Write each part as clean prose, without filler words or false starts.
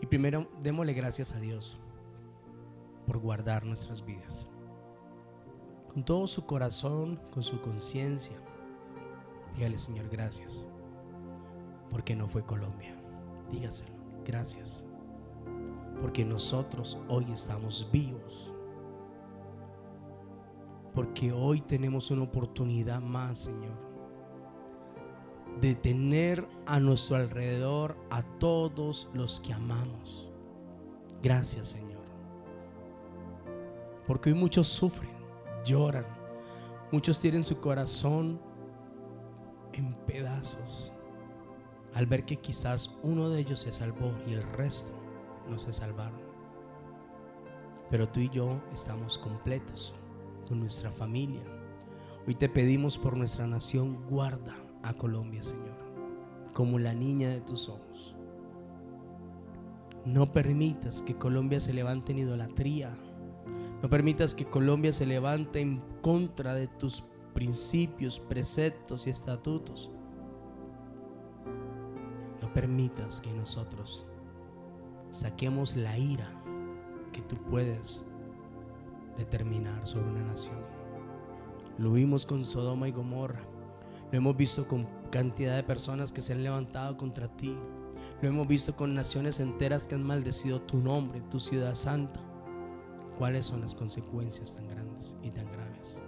Y primero démosle gracias a Dios por guardar nuestras vidas. Con todo su corazón, con su conciencia, dígale: Señor, gracias, porque no fue Colombia. Dígaselo: gracias, porque nosotros hoy estamos vivos, porque hoy tenemos una oportunidad más, Señor, de tener a nuestro alrededor a todos los que amamos. Gracias, Señor, porque hoy muchos sufren, lloran, muchos tienen su corazón en pedazos al ver que quizás uno de ellos se salvó y el resto no se salvaron. Pero tú y yo estamos completos con nuestra familia. Hoy te pedimos por nuestra nación: guarda a Colombia, Señor, como la niña de tus ojos. No permitas que Colombia se levante en idolatría. No permitas que Colombia se levante en contra de tus principios, preceptos y estatutos. No permitas que nosotros saquemos la ira que tú puedes determinar sobre una nación. Lo vimos con Sodoma y Gomorra. Lo hemos visto con cantidad de personas que se han levantado contra ti. Lo hemos visto con naciones enteras que han maldecido tu nombre, tu ciudad santa. ¿Cuáles son las consecuencias tan grandes y tan graves?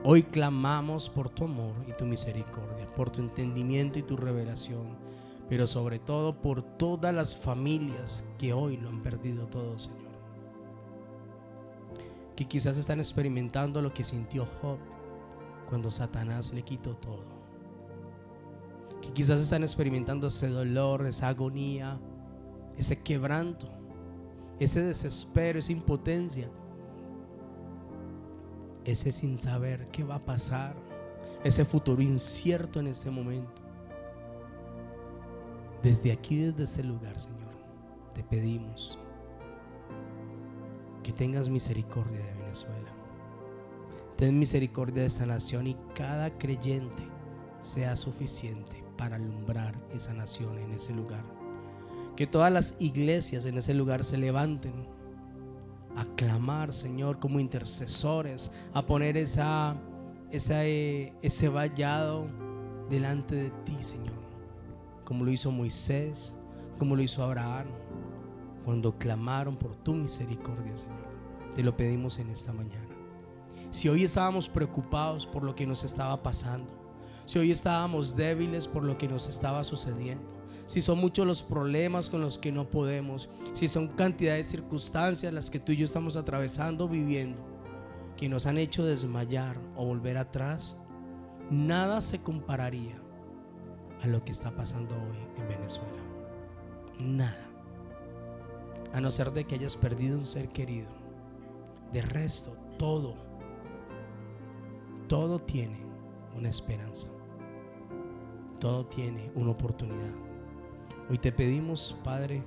Hoy clamamos por tu amor y tu misericordia, por tu entendimiento y tu revelación, pero sobre todo por todas las familias que hoy lo han perdido todo, Señor, que quizás están experimentando lo que sintió Job cuando Satanás le quitó todo, que quizás están experimentando ese dolor, esa agonía, ese quebranto, ese desespero, esa impotencia, ese sin saber qué va a pasar, ese futuro incierto en ese momento. Desde aquí, desde ese lugar, Señor, te pedimos que tengas misericordia de Venezuela. Ten misericordia de esa nación y cada creyente sea suficiente para alumbrar esa nación en ese lugar. Que todas las iglesias en ese lugar se levanten a clamar, Señor, como intercesores, a poner ese vallado delante de ti, Señor, como lo hizo Moisés, como lo hizo Abraham, cuando clamaron por tu misericordia, Señor. Te lo pedimos en esta mañana. Si hoy estábamos preocupados por lo que nos estaba pasando, si hoy estábamos débiles por lo que nos estaba sucediendo, si son muchos los problemas con los que no podemos, si son cantidad de circunstancias las que tú y yo estamos atravesando, viviendo, que nos han hecho desmayar o volver atrás, nada se compararía a lo que está pasando hoy en Venezuela. Nada, a no ser de que hayas perdido un ser querido. De resto, todo tiene una esperanza, todo tiene una oportunidad. Hoy te pedimos, Padre,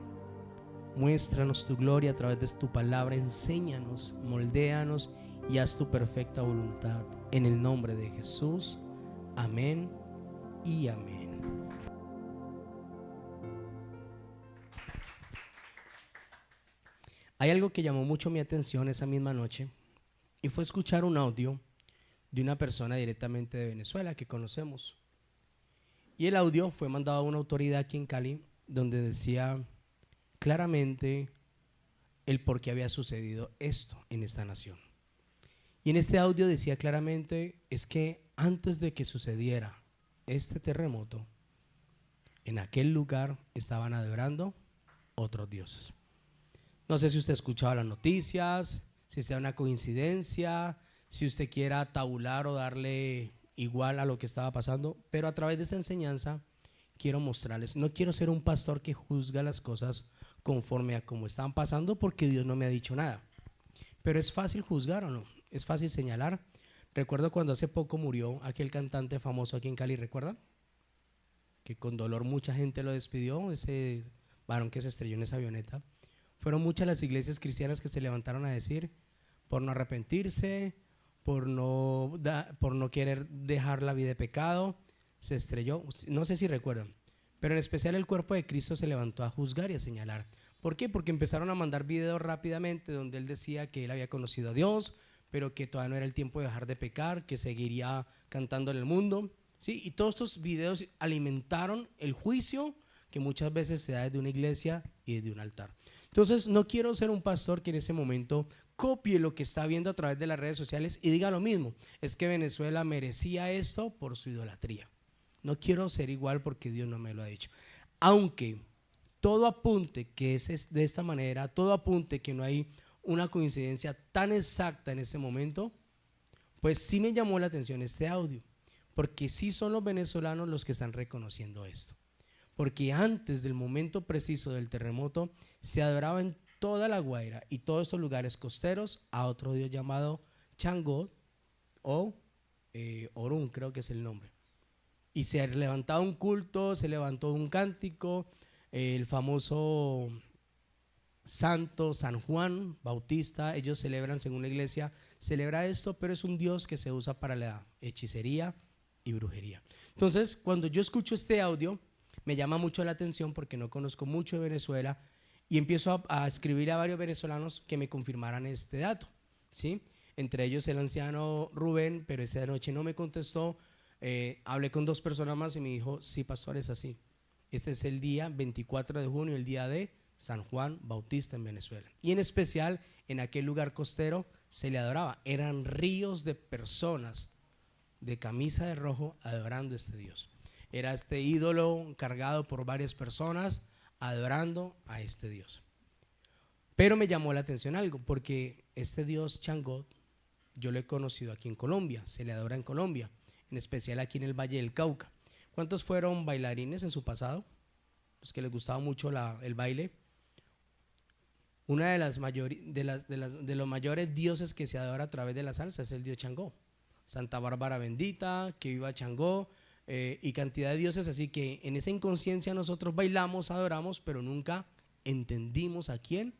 muéstranos tu gloria a través de tu palabra, enséñanos, moldéanos y haz tu perfecta voluntad. En el nombre de Jesús, amén y amén. Hay algo que llamó mucho mi atención esa misma noche y fue escuchar un audio de una persona directamente de Venezuela que conocemos. Y el audio fue mandado a una autoridad aquí en Cali, donde decía claramente el por qué había sucedido esto en esta nación. Y en este audio decía claramente es que antes de que sucediera este terremoto, en aquel lugar estaban adorando otros dioses. No sé si usted ha escuchado las noticias, si sea una coincidencia, si usted quiera tabular o darle igual a lo que estaba pasando, pero a través de esa enseñanza quiero mostrarles, no quiero ser un pastor que juzga las cosas conforme a cómo están pasando, porque Dios no me ha dicho nada, pero es fácil juzgar o no, es fácil señalar. Recuerdo cuando hace poco murió aquel cantante famoso aquí en Cali, ¿recuerdan? Que con dolor mucha gente lo despidió, ese varón que se estrelló en esa avioneta. Fueron muchas las iglesias cristianas que se levantaron a decir, por no arrepentirse, por no querer dejar la vida de pecado, se estrelló. No sé si recuerdan, pero en especial el cuerpo de Cristo se levantó a juzgar y a señalar. ¿Por qué? Porque empezaron a mandar videos rápidamente donde él decía que él había conocido a Dios, pero que todavía no era el tiempo de dejar de pecar, que seguiría cantando en el mundo, ¿sí? Y todos estos videos alimentaron el juicio que muchas veces se da desde una iglesia y desde un altar. Entonces no quiero ser un pastor que en ese momento copie lo que está viendo a través de las redes sociales y diga lo mismo, es que Venezuela merecía esto por su idolatría. No quiero ser igual porque Dios no me lo ha dicho. Aunque todo apunte que es de esta manera, todo apunte que no hay una coincidencia tan exacta en ese momento, pues sí me llamó la atención este audio, porque sí son los venezolanos los que están reconociendo esto. Porque antes del momento preciso del terremoto se adoraba en toda La Guaira y todos estos lugares costeros a otro dios llamado Changó o Orún, creo que es el nombre. Y se levantaba un culto, se levantó un cántico, el famoso santo San Juan Bautista, ellos celebran, según la iglesia, celebra esto, pero es un dios que se usa para la hechicería y brujería. Entonces, cuando yo escucho este audio, me llama mucho la atención porque no conozco mucho de Venezuela y empiezo a escribir a varios venezolanos que me confirmaran este dato, ¿sí? Entre ellos el anciano Rubén, pero esa noche no me contestó. Hablé con 2 personas más y me dijo, sí, pastor, es así. Este es el día 24 de junio, el día de San Juan Bautista en Venezuela. Y en especial en aquel lugar costero se le adoraba. Eran ríos de personas de camisa de rojo adorando a este Dios. Era este ídolo cargado por varias personas adorando a este Dios. Pero me llamó la atención algo, porque este Dios Changó yo lo he conocido aquí en Colombia, se le adora en Colombia, en especial aquí en el Valle del Cauca. ¿Cuántos fueron bailarines en su pasado? Los que les gustaba mucho el baile. Una de los mayores dioses que se adora a través de la salsa es el dios Changó. Santa Bárbara bendita, que viva Changó, y cantidad de dioses. Así que en esa inconsciencia nosotros bailamos, adoramos, pero nunca entendimos a quién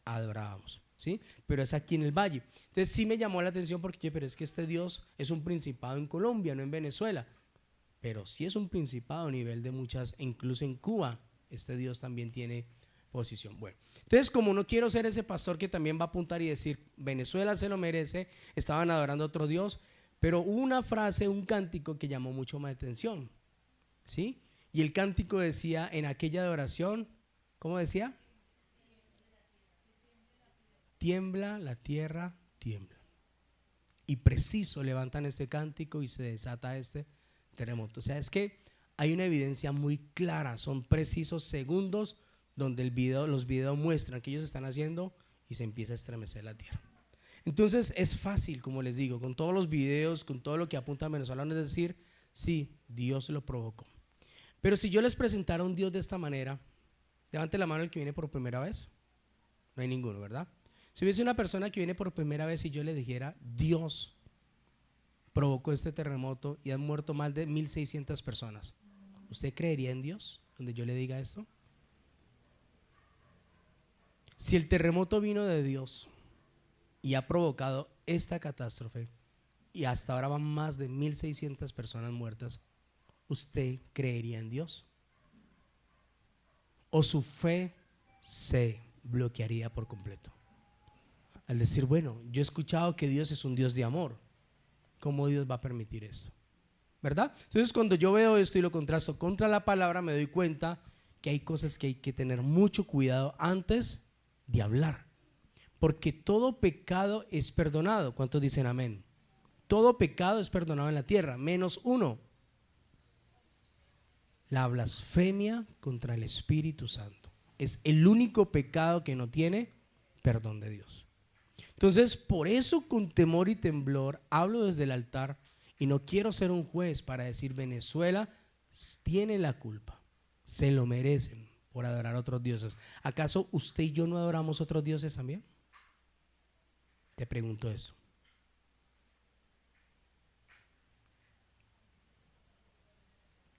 adorábamos, ¿sí? Pero es aquí en el valle. Entonces sí me llamó la atención porque, pero es que este Dios es un principado en Colombia, no en Venezuela. Pero sí es un principado a nivel de muchas, incluso en Cuba, este Dios también tiene posición. Bueno, entonces como no quiero ser ese pastor que también va a apuntar y decir, Venezuela se lo merece, estaban adorando a otro Dios, pero hubo una frase, un cántico que llamó mucho más atención, ¿sí? Y el cántico decía, en aquella adoración, ¿cómo decía? Tiembla la tierra, tiembla. Y preciso levantan este cántico y se desata este terremoto. O sea, es que hay una evidencia muy clara, son precisos segundos donde los videos muestran que ellos están haciendo y se empieza a estremecer la tierra. Entonces es fácil, como les digo, con todos los videos, con todo lo que apunta a venezolanos, es decir, sí, Dios lo provocó. Pero si yo les presentara un Dios de esta manera, levante la mano el que viene por primera vez. No hay ninguno, ¿verdad? Si hubiese una persona que viene por primera vez y yo le dijera, Dios provocó este terremoto y han muerto más de 1,600 personas, ¿usted creería en Dios donde yo le diga esto? Si el terremoto vino de Dios y ha provocado esta catástrofe y hasta ahora van más de 1,600 personas muertas, ¿usted creería en Dios? ¿O su fe se bloquearía por completo? Al decir, bueno, yo he escuchado que Dios es un Dios de amor, ¿cómo Dios va a permitir esto? ¿Verdad? Entonces cuando yo veo esto y lo contrasto contra la palabra, me doy cuenta que hay cosas que hay que tener mucho cuidado antes de hablar, porque todo pecado es perdonado. ¿Cuántos dicen amén? Todo pecado es perdonado en la tierra, menos uno: la blasfemia contra el Espíritu Santo. Es el único pecado que no tiene perdón de Dios. Entonces, por eso con temor y temblor hablo desde el altar y no quiero ser un juez para decir Venezuela tiene la culpa, se lo merecen por adorar a otros dioses. ¿Acaso usted y yo no adoramos a otros dioses también? Te pregunto eso.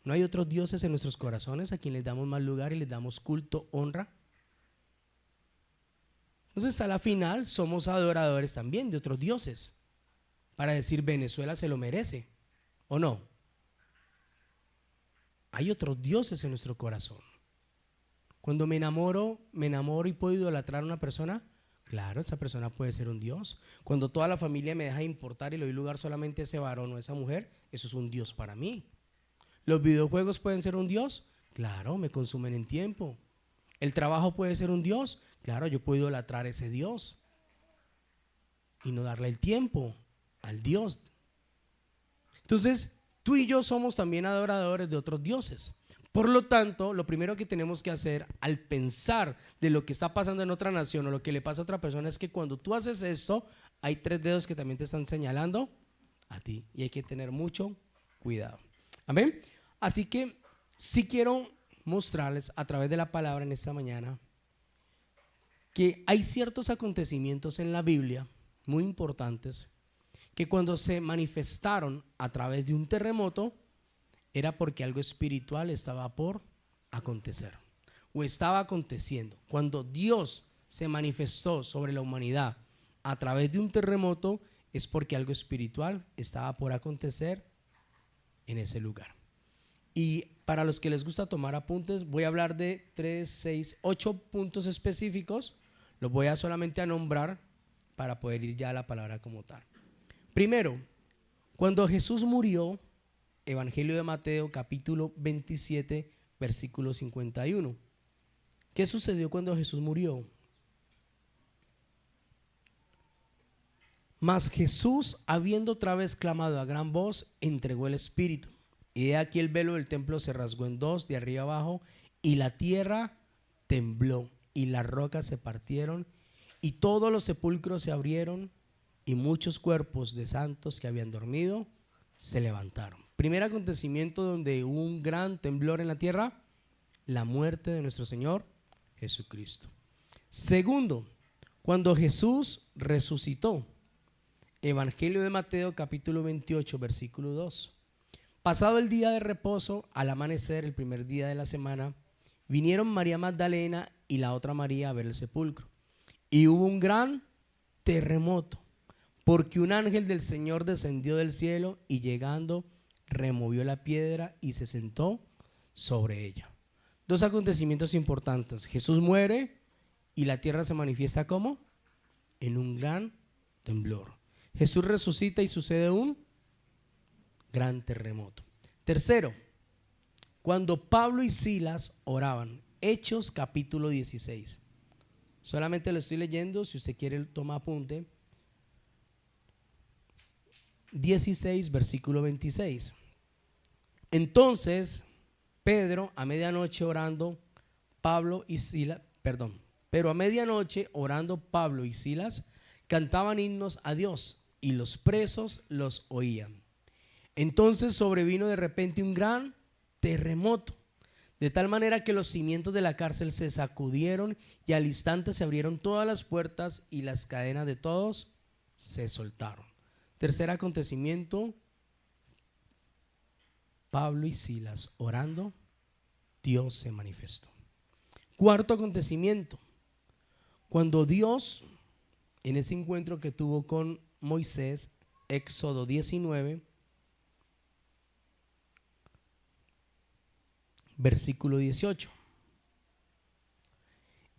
¿No hay otros dioses en nuestros corazones a quien les damos más lugar y les damos culto, honra? Entonces a la final somos adoradores también de otros dioses para decir Venezuela se lo merece, ¿o no? hay otros dioses en nuestro corazón. Cuando me enamoro y puedo idolatrar a una persona, claro, esa persona puede ser un dios. Cuando toda la familia me deja de importar y le doy lugar solamente a ese varón o a esa mujer, eso es un dios para mí. ¿Los videojuegos pueden ser un dios? Claro, me consumen en tiempo. ¿El trabajo puede ser un dios? Claro, yo puedo idolatrar a ese dios y no darle el tiempo al dios. Entonces, tú y yo somos también adoradores de otros dioses. Por lo tanto, lo primero que tenemos que hacer al pensar de lo que está pasando en otra nación o lo que le pasa a otra persona es que cuando tú haces esto, hay 3 dedos que también te están señalando a ti y hay que tener mucho cuidado. Amén. Así que sí quiero mostrarles a través de la palabra en esta mañana que hay ciertos acontecimientos en la Biblia muy importantes que cuando se manifestaron a través de un terremoto era porque algo espiritual estaba por acontecer o estaba aconteciendo. Cuando Dios se manifestó sobre la humanidad a través de un terremoto es porque algo espiritual estaba por acontecer en ese lugar. Y para los que les gusta tomar apuntes, voy a hablar de 3, 6, 8 puntos específicos. Los voy a solamente a nombrar para poder ir ya a la palabra como tal. Primero, cuando Jesús murió, Evangelio de Mateo capítulo 27 versículo 51. ¿Qué sucedió cuando Jesús murió? Mas Jesús, habiendo otra vez clamado a gran voz, entregó el espíritu. Y de aquí el velo del templo se rasgó en 2 de arriba abajo, y la tierra tembló, y las rocas se partieron, y todos los sepulcros se abrieron, y muchos cuerpos de santos que habían dormido se levantaron. Primer acontecimiento donde hubo un gran temblor en la tierra, la muerte de nuestro Señor Jesucristo. Segundo, cuando Jesús resucitó, Evangelio de Mateo capítulo 28 versículo 2. Pasado el día de reposo, al amanecer, el primer día de la semana, vinieron María Magdalena y la otra María a ver el sepulcro. Y hubo un gran terremoto, porque un ángel del Señor descendió del cielo y llegando removió la piedra y se sentó sobre ella. 2 acontecimientos importantes. Jesús muere y la tierra se manifiesta como en un gran temblor. Jesús resucita y sucede un gran terremoto. Tercero, cuando Pablo y Silas oraban, Hechos capítulo 16. Solamente lo estoy leyendo, si usted quiere toma apunte. 16 versículo 26. Entonces Pedro a medianoche orando, pero a medianoche orando Pablo y Silas cantaban himnos a Dios y los presos los oían. Entonces sobrevino de repente un gran terremoto, de tal manera que los cimientos de la cárcel se sacudieron y al instante se abrieron todas las puertas y las cadenas de todos se soltaron. Tercer acontecimiento, Pablo y Silas orando, Dios se manifestó. Cuarto acontecimiento, cuando Dios en ese encuentro que tuvo con Moisés, Éxodo 19, versículo 18.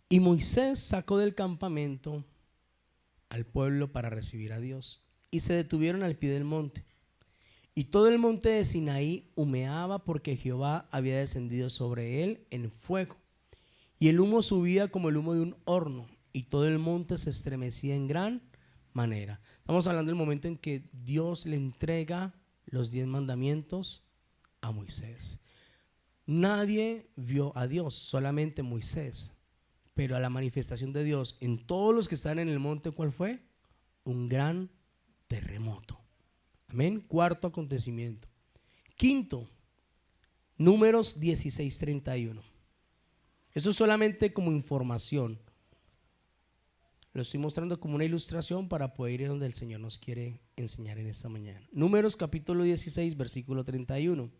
Y Moisés sacó del campamento al pueblo para recibir a Dios y se detuvieron al pie del monte. Y todo el monte de Sinaí humeaba porque Jehová había descendido sobre él en fuego. Y el humo subía como el humo de un horno y todo el monte se estremecía en gran manera. Estamos hablando del momento en que Dios le entrega los 10 mandamientos a Moisés. Nadie vio a Dios, solamente Moisés. Pero a la manifestación de Dios en todos los que están en el monte, ¿cuál fue? Un gran terremoto. Amén. Cuarto acontecimiento. Quinto, Números 16:31. Eso es solamente como información. Lo estoy mostrando como una ilustración para poder ir donde el Señor nos quiere enseñar en esta mañana. Números capítulo 16, versículo 31.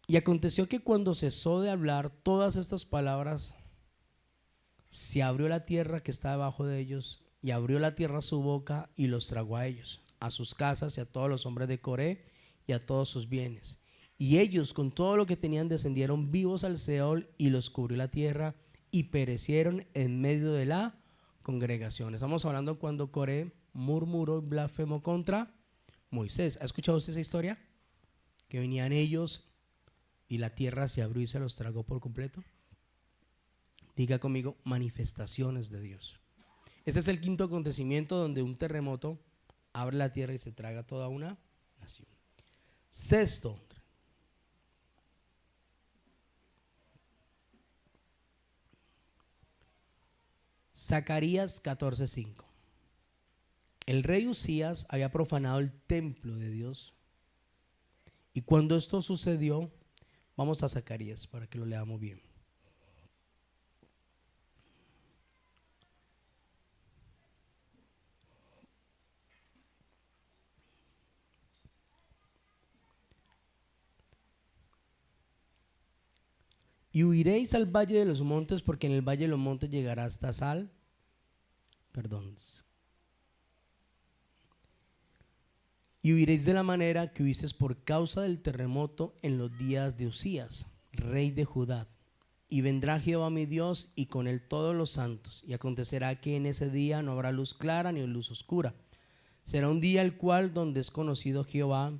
Y aconteció que cuando cesó de hablar todas estas palabras, se abrió la tierra que está debajo de ellos, y abrió la tierra su boca y los tragó a ellos, a sus casas y a todos los hombres de Coré y a todos sus bienes. Y ellos con todo lo que tenían descendieron vivos al Seol y los cubrió la tierra y perecieron en medio de la congregación. Estamos hablando cuando Coré murmuró y blasfemó contra Moisés. ¿Ha escuchado usted esa historia? Que venían ellos y la tierra se abrió y se los tragó por completo. Diga conmigo, manifestaciones de Dios. Este es el quinto acontecimiento donde un terremoto abre la tierra y se traga toda una nación. Sexto, Zacarías 14:5. El rey Usías había profanado el templo de Dios. Y cuando esto sucedió, vamos a Zacarías para que lo leamos bien. Y huiréis al valle de los montes, porque en el valle de los montes llegará hasta y huiréis de la manera que huisteis por causa del terremoto en los días de Usías, rey de Judá. Y vendrá Jehová mi Dios y con él todos los santos. Y acontecerá que en ese día no habrá luz clara ni luz oscura. Será un día el cual donde es conocido Jehová,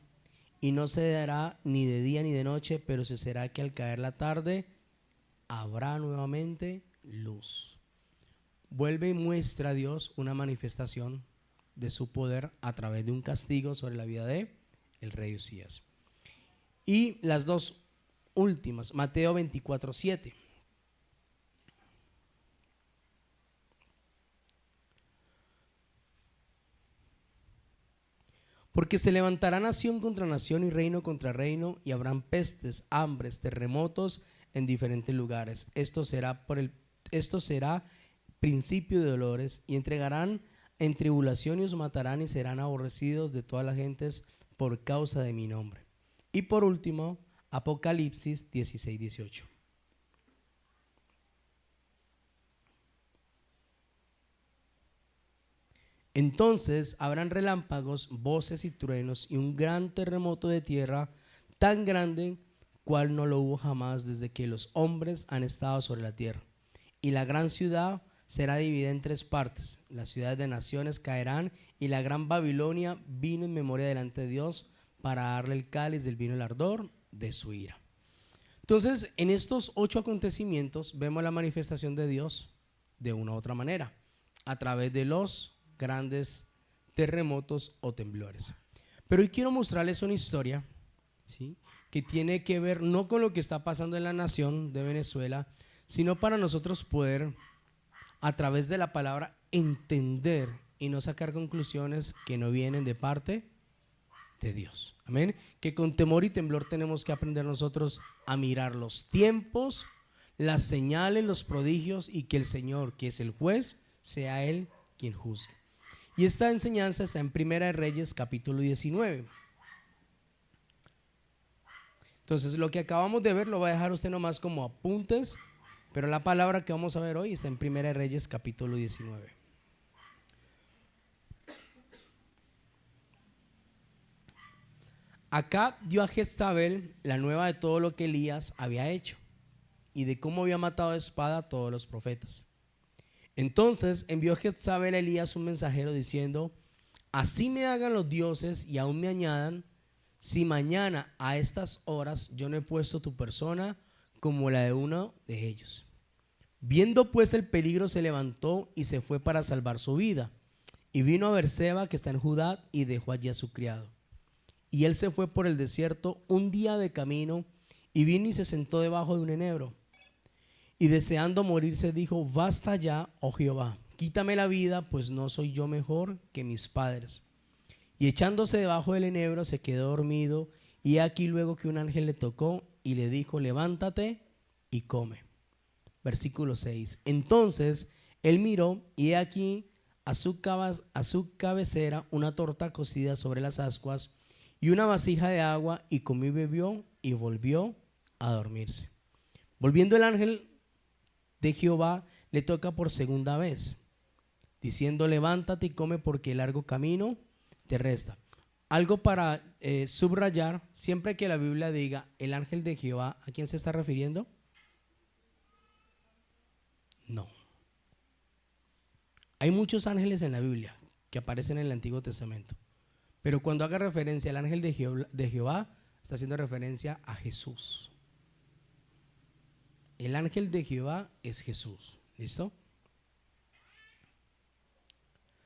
y no se dará ni de día ni de noche, pero se será que al caer la tarde habrá nuevamente luz. Vuelve y muestra a Dios una manifestación de su poder a través de un castigo sobre la vida de el rey Usías. Y las dos últimas, Mateo 24:7. Porque se levantará nación contra nación y reino contra reino, y habrán pestes, hambres, terremotos en diferentes lugares. Esto será principio de dolores, y entregarán en tribulación y os matarán y serán aborrecidos de todas las gentes por causa de mi nombre. Y por último, Apocalipsis 16:18. Entonces habrán relámpagos, voces y truenos y un gran terremoto de tierra tan grande cual no lo hubo jamás desde que los hombres han estado sobre la tierra. Y la gran ciudad será dividida en tres partes. Las ciudades de naciones caerán y la gran Babilonia vino en memoria delante de Dios para darle el cáliz del vino del ardor de su ira. Entonces, en estos 8 acontecimientos vemos la manifestación de Dios de una u otra manera, a través de los grandes terremotos o temblores. Pero hoy quiero mostrarles una historia, ¿sí?, que tiene que ver no con lo que está pasando en la nación de Venezuela, sino para nosotros poder, a través de la palabra, entender y no sacar conclusiones que no vienen de parte de Dios. Amén. Que con temor y temblor tenemos que aprender nosotros a mirar los tiempos, las señales, los prodigios, y que el Señor, que es el juez, sea Él quien juzgue. Y esta enseñanza está en Primera de Reyes capítulo 19. Entonces lo que acabamos de ver lo va a dejar usted nomás como apuntes, pero la palabra que vamos a ver hoy está en Primera de Reyes capítulo 19. Acab dio a Jezabel la nueva de todo lo que Elías había hecho y de cómo había matado a espada a todos los profetas. Entonces envió Jezabel a Elías un mensajero diciendo: así me hagan los dioses y aún me añadan, si mañana a estas horas yo no he puesto tu persona como la de uno de ellos. Viendo pues el peligro, se levantó y se fue para salvar su vida, y vino a Berseba, que está en Judá, y dejó allí a su criado. Y él se fue por el desierto un día de camino, y vino y se sentó debajo de un enebro. Y deseando morirse dijo: basta ya, oh Jehová, quítame la vida, pues no soy yo mejor que mis padres. Y echándose debajo del enebro se quedó dormido, y aquí luego que un ángel le tocó y le dijo: levántate y come. Versículo 6. Entonces él miró, y he aquí a su cabecera una torta cocida sobre las ascuas y una vasija de agua, y comió y bebió y volvió a dormirse. Volviendo el ángel de Jehová le toca por segunda vez, diciendo: levántate y come, porque el largo camino te resta. Algo para subrayar, siempre que la Biblia diga el ángel de Jehová, ¿a quién se está refiriendo? No. Hay muchos ángeles en la Biblia que aparecen en el Antiguo Testamento, pero cuando haga referencia al ángel de Jehová, está haciendo referencia a Jesús. El ángel de Jehová es Jesús. ¿Listo?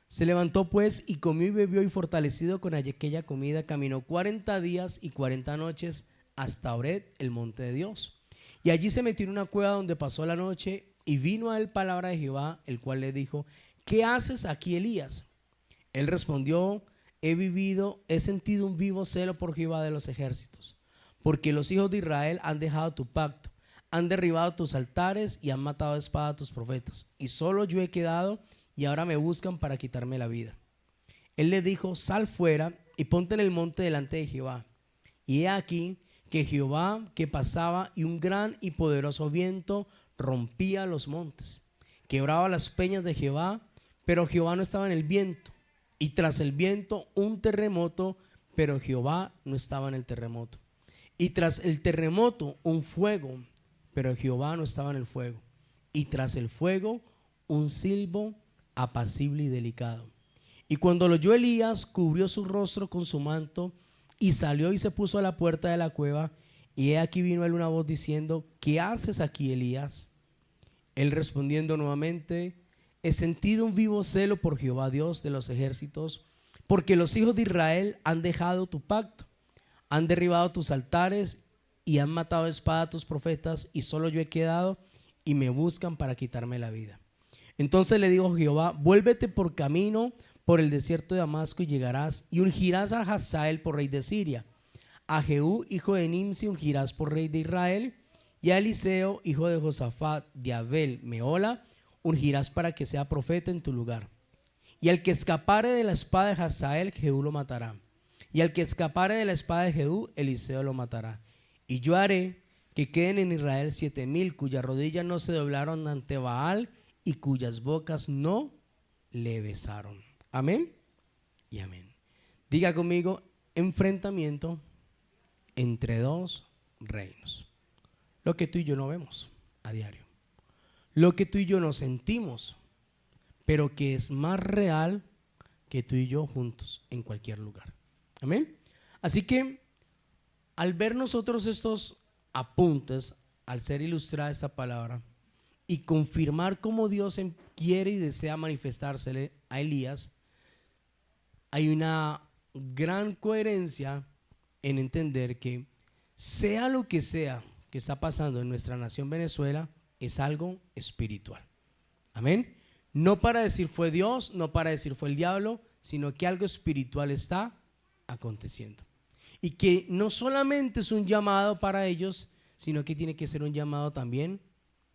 Se levantó pues y comió y bebió, y fortalecido con aquella comida caminó 40 días y 40 noches hasta Horeb, el monte de Dios. Y allí se metió en una cueva donde pasó la noche, y vino a él palabra de Jehová, el cual le dijo: ¿qué haces aquí, Elías? Él respondió: he sentido un vivo celo por Jehová de los ejércitos, porque los hijos de Israel han dejado tu pacto, han derribado tus altares y han matado a espada a tus profetas, y solo yo he quedado, y ahora me buscan para quitarme la vida. Él le dijo: sal fuera y ponte en el monte delante de Jehová. Y he aquí que Jehová que pasaba, y un gran y poderoso viento rompía los montes, quebraba las peñas de Jehová, pero Jehová no estaba en el viento. Y tras el viento un terremoto, pero Jehová no estaba en el terremoto. Y tras el terremoto un fuego, pero Jehová no estaba en el fuego. Y tras el fuego un silbo apacible y delicado. Y cuando lo oyó Elías, cubrió su rostro con su manto y salió y se puso a la puerta de la cueva. Y he aquí vino a él una voz diciendo: ¿qué haces aquí, Elías? Él respondiendo nuevamente: he sentido un vivo celo por Jehová Dios de los ejércitos, porque los hijos de Israel han dejado tu pacto, han derribado tus altares y han matado a espada a tus profetas, y solo yo he quedado, y me buscan para quitarme la vida. Entonces le dijo Jehová: vuélvete por camino por el desierto de Damasco, y llegarás y ungirás a Hazael por rey de Siria, a Jehú hijo de Nimsi ungirás por rey de Israel, y a Eliseo hijo de Josafat de Abel Meola ungirás para que sea profeta en tu lugar. Y al que escapare de la espada de Hazael, Jehú lo matará, y al que escapare de la espada de Jehú, Eliseo lo matará. Y yo haré que queden en Israel 7,000 cuyas rodillas no se doblaron ante Baal y cuyas bocas no le besaron. Amén y amén. Diga conmigo: enfrentamiento entre dos reinos. Lo que tú y yo no vemos a diario, lo que tú y yo no sentimos, pero que es más real que tú y yo juntos en cualquier lugar. Amén. Así que al ver nosotros estos apuntes, al ser ilustrada esta palabra y confirmar cómo Dios quiere y desea manifestársele a Elías, hay una gran coherencia en entender que sea lo que sea que está pasando en nuestra nación Venezuela, es algo espiritual. Amén. No para decir fue Dios, no para decir fue el diablo, sino que algo espiritual está aconteciendo. Y que no solamente es un llamado para ellos, sino que tiene que ser un llamado también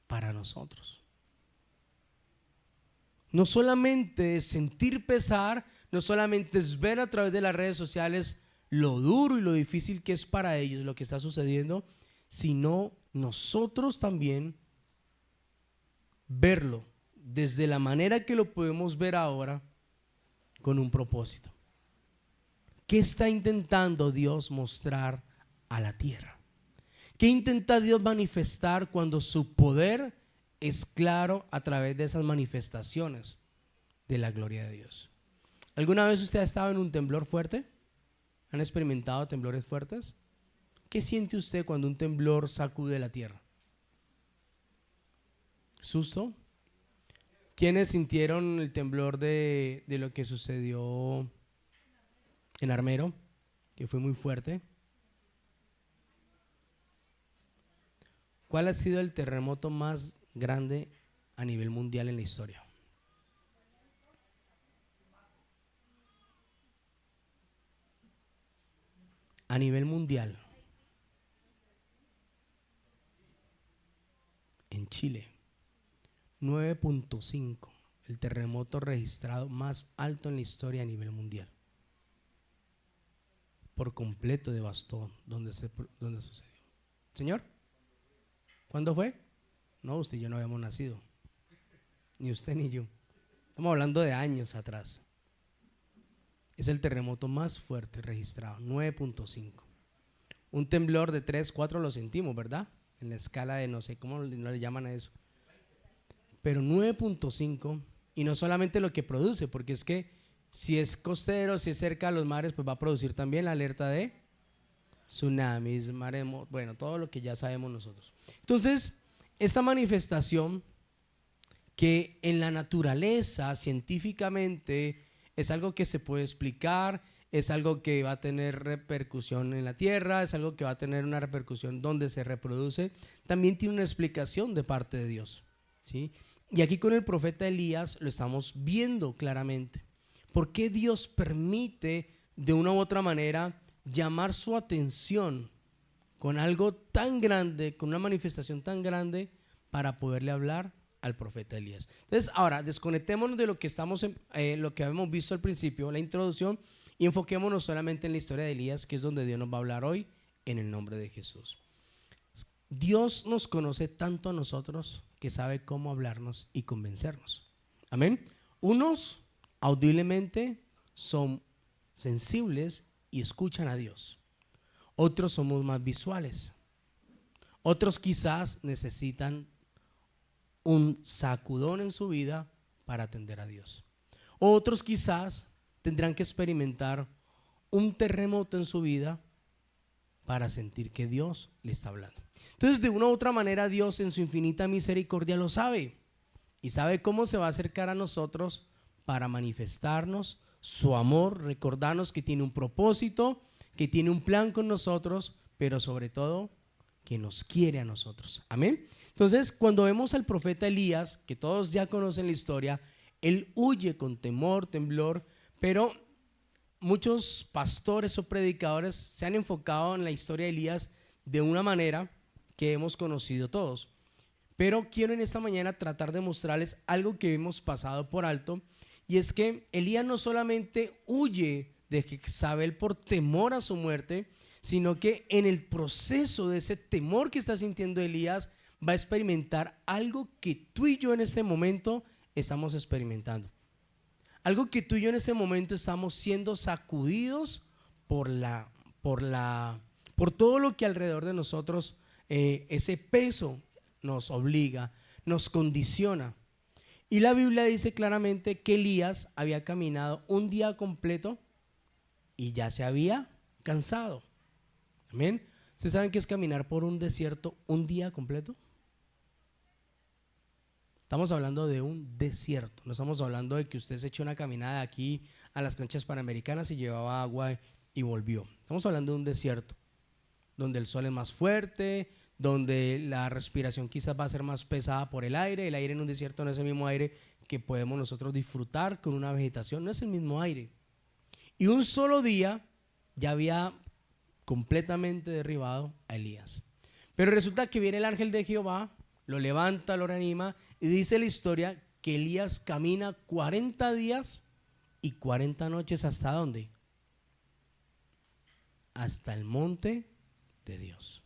para nosotros. No solamente es sentir pesar, no solamente es ver a través de las redes sociales lo duro y lo difícil que es para ellos lo que está sucediendo, sino nosotros también verlo desde la manera que lo podemos ver ahora, con un propósito. ¿Qué está intentando Dios mostrar a la tierra? ¿Qué intenta Dios manifestar cuando su poder es claro a través de esas manifestaciones de la gloria de Dios? ¿Alguna vez usted ha estado en un temblor fuerte? ¿Han experimentado temblores fuertes? ¿Qué siente usted cuando un temblor sacude la tierra? ¿Susto? ¿Quiénes sintieron el temblor de lo que sucedió en Armero, que fue muy fuerte? ¿Cuál ha sido el terremoto más grande a nivel mundial en la historia? A nivel mundial, en Chile, 9.5, el terremoto registrado más alto en la historia a nivel mundial. Por completo devastó donde sucedió. Señor, ¿cuándo fue? No, usted y yo no habíamos nacido, ni usted ni yo. Estamos hablando de años atrás. Es el terremoto más fuerte registrado, 9.5. Un temblor de 3, 4 lo sentimos, ¿verdad? En la escala de no sé cómo no le llaman a eso. Pero 9.5, y no solamente lo que produce, porque es que si es costero, si es cerca de los mares, pues va a producir también la alerta de tsunamis, maremotos, bueno, todo lo que ya sabemos nosotros. Entonces, esta manifestación que en la naturaleza, científicamente, es algo que se puede explicar, es algo que va a tener repercusión en la tierra, es algo que va a tener una repercusión donde se reproduce, también tiene una explicación de parte de Dios, ¿sí? Y aquí con el profeta Elías lo estamos viendo claramente. ¿Por qué Dios permite de una u otra manera llamar su atención con algo tan grande, con una manifestación tan grande, para poderle hablar al profeta Elías? Entonces, ahora desconectémonos de lo que lo que habíamos visto al principio, la introducción, y enfoquémonos solamente en la historia de Elías, que es donde Dios nos va a hablar hoy, en el nombre de Jesús. Dios nos conoce tanto a nosotros que sabe cómo hablarnos y convencernos. Amén. Unos audiblemente son sensibles y escuchan a Dios. Otros somos más visuales. Otros quizás necesitan un sacudón en su vida para atender a Dios. Otros quizás tendrán que experimentar un terremoto en su vida para sentir que Dios le está hablando. Entonces, de una u otra manera, Dios en su infinita misericordia lo sabe y sabe cómo se va a acercar a nosotros para manifestarnos su amor, recordarnos que tiene un propósito, que tiene un plan con nosotros, pero sobre todo que nos quiere a nosotros. Amén. Entonces, cuando vemos al profeta Elías, que todos ya conocen la historia, él huye con temor, temblor, pero muchos pastores o predicadores se han enfocado en la historia de Elías de una manera que hemos conocido todos. Pero quiero en esta mañana tratar de mostrarles algo que hemos pasado por alto, y es que Elías no solamente huye de Jezabel por temor a su muerte, sino que en el proceso de ese temor que está sintiendo Elías va a experimentar algo que tú y yo en ese momento estamos experimentando. Algo que tú y yo en ese momento estamos siendo sacudidos por todo lo que alrededor de nosotros, ese peso nos obliga, nos condiciona. Y la Biblia dice claramente que Elías había caminado un día completo y ya se había cansado. Amén. ¿Ustedes saben qué es caminar por un desierto un día completo? Estamos hablando de un desierto. No estamos hablando de que usted se echó una caminada de aquí a las canchas panamericanas y llevaba agua y volvió. Estamos hablando de un desierto donde el sol es más fuerte, donde la respiración quizás va a ser más pesada por el aire. El aire en un desierto no es el mismo aire que podemos nosotros disfrutar con una vegetación, no es el mismo aire. Y un solo día ya había completamente derribado a Elías. Pero resulta que viene el ángel de Jehová, lo levanta, lo reanima, y dice la historia que Elías camina 40 días y 40 noches. ¿Hasta dónde? Hasta el monte de Dios.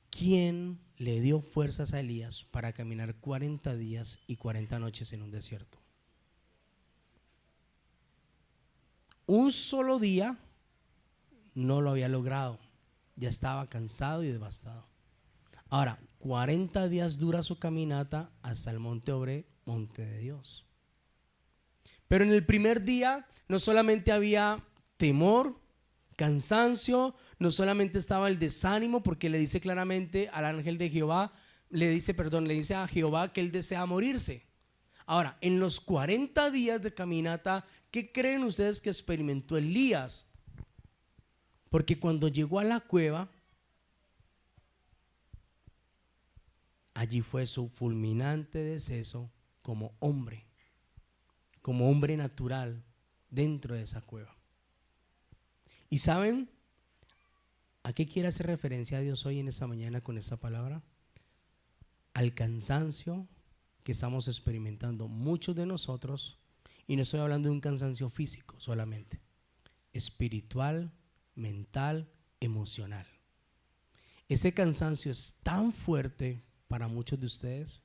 ¿Quién le dio fuerzas a Elías para caminar 40 días y 40 noches en un desierto? Un solo día no lo había logrado, ya estaba cansado y devastado. Ahora, 40 días dura su caminata hasta el monte Oreb, monte de Dios. Pero en el primer día no solamente había temor, cansancio, no solamente estaba el desánimo, porque le dice claramente al ángel de Jehová, le dice a Jehová que él desea morirse. Ahora, en los 40 días de caminata, ¿qué creen ustedes que experimentó Elías? Porque cuando llegó a la cueva, allí fue su fulminante deceso como hombre natural dentro de esa cueva. ¿Y saben a qué quiere hacer referencia a Dios hoy en esta mañana con esta palabra? Al cansancio que estamos experimentando muchos de nosotros, y no estoy hablando de un cansancio físico solamente, espiritual, mental, emocional. Ese cansancio es tan fuerte para muchos de ustedes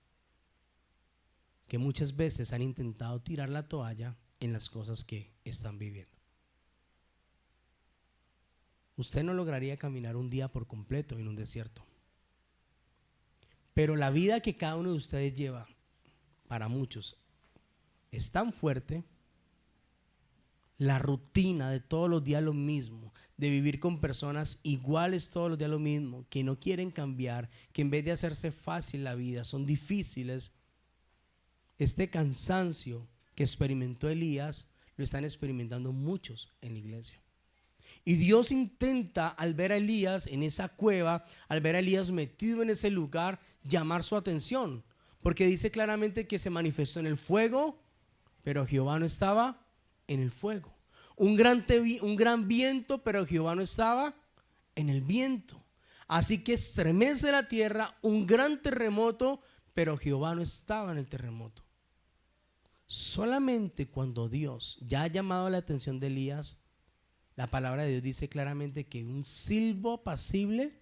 que muchas veces han intentado tirar la toalla en las cosas que están viviendo. Usted no lograría caminar un día por completo en un desierto. Pero la vida que cada uno de ustedes lleva, para muchos, es tan fuerte. La rutina de todos los días lo mismo, de vivir con personas iguales todos los días lo mismo, que no quieren cambiar, que en vez de hacerse fácil la vida, son difíciles. Este cansancio que experimentó Elías, lo están experimentando muchos en la iglesia. Y Dios intenta, al ver a Elías en esa cueva, al ver a Elías metido en ese lugar, llamar su atención, porque dice claramente que se manifestó en el fuego, pero Jehová no estaba en el fuego. Un gran viento, pero Jehová no estaba en el viento. Así que estremece la tierra, un gran terremoto, pero Jehová no estaba en el terremoto. Solamente cuando Dios ya ha llamado la atención de Elías, la palabra de Dios dice claramente que un silbo apacible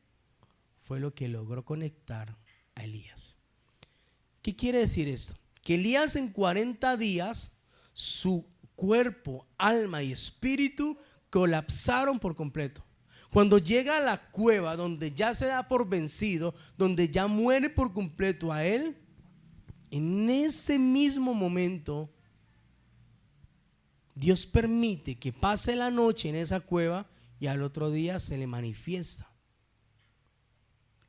fue lo que logró conectar a Elías. ¿Qué quiere decir esto? Que Elías en 40 días, su cuerpo, alma y espíritu colapsaron por completo. Cuando llega a la cueva donde ya se da por vencido, donde ya muere por completo a él, en ese mismo momento Dios permite que pase la noche en esa cueva y al otro día se le manifiesta.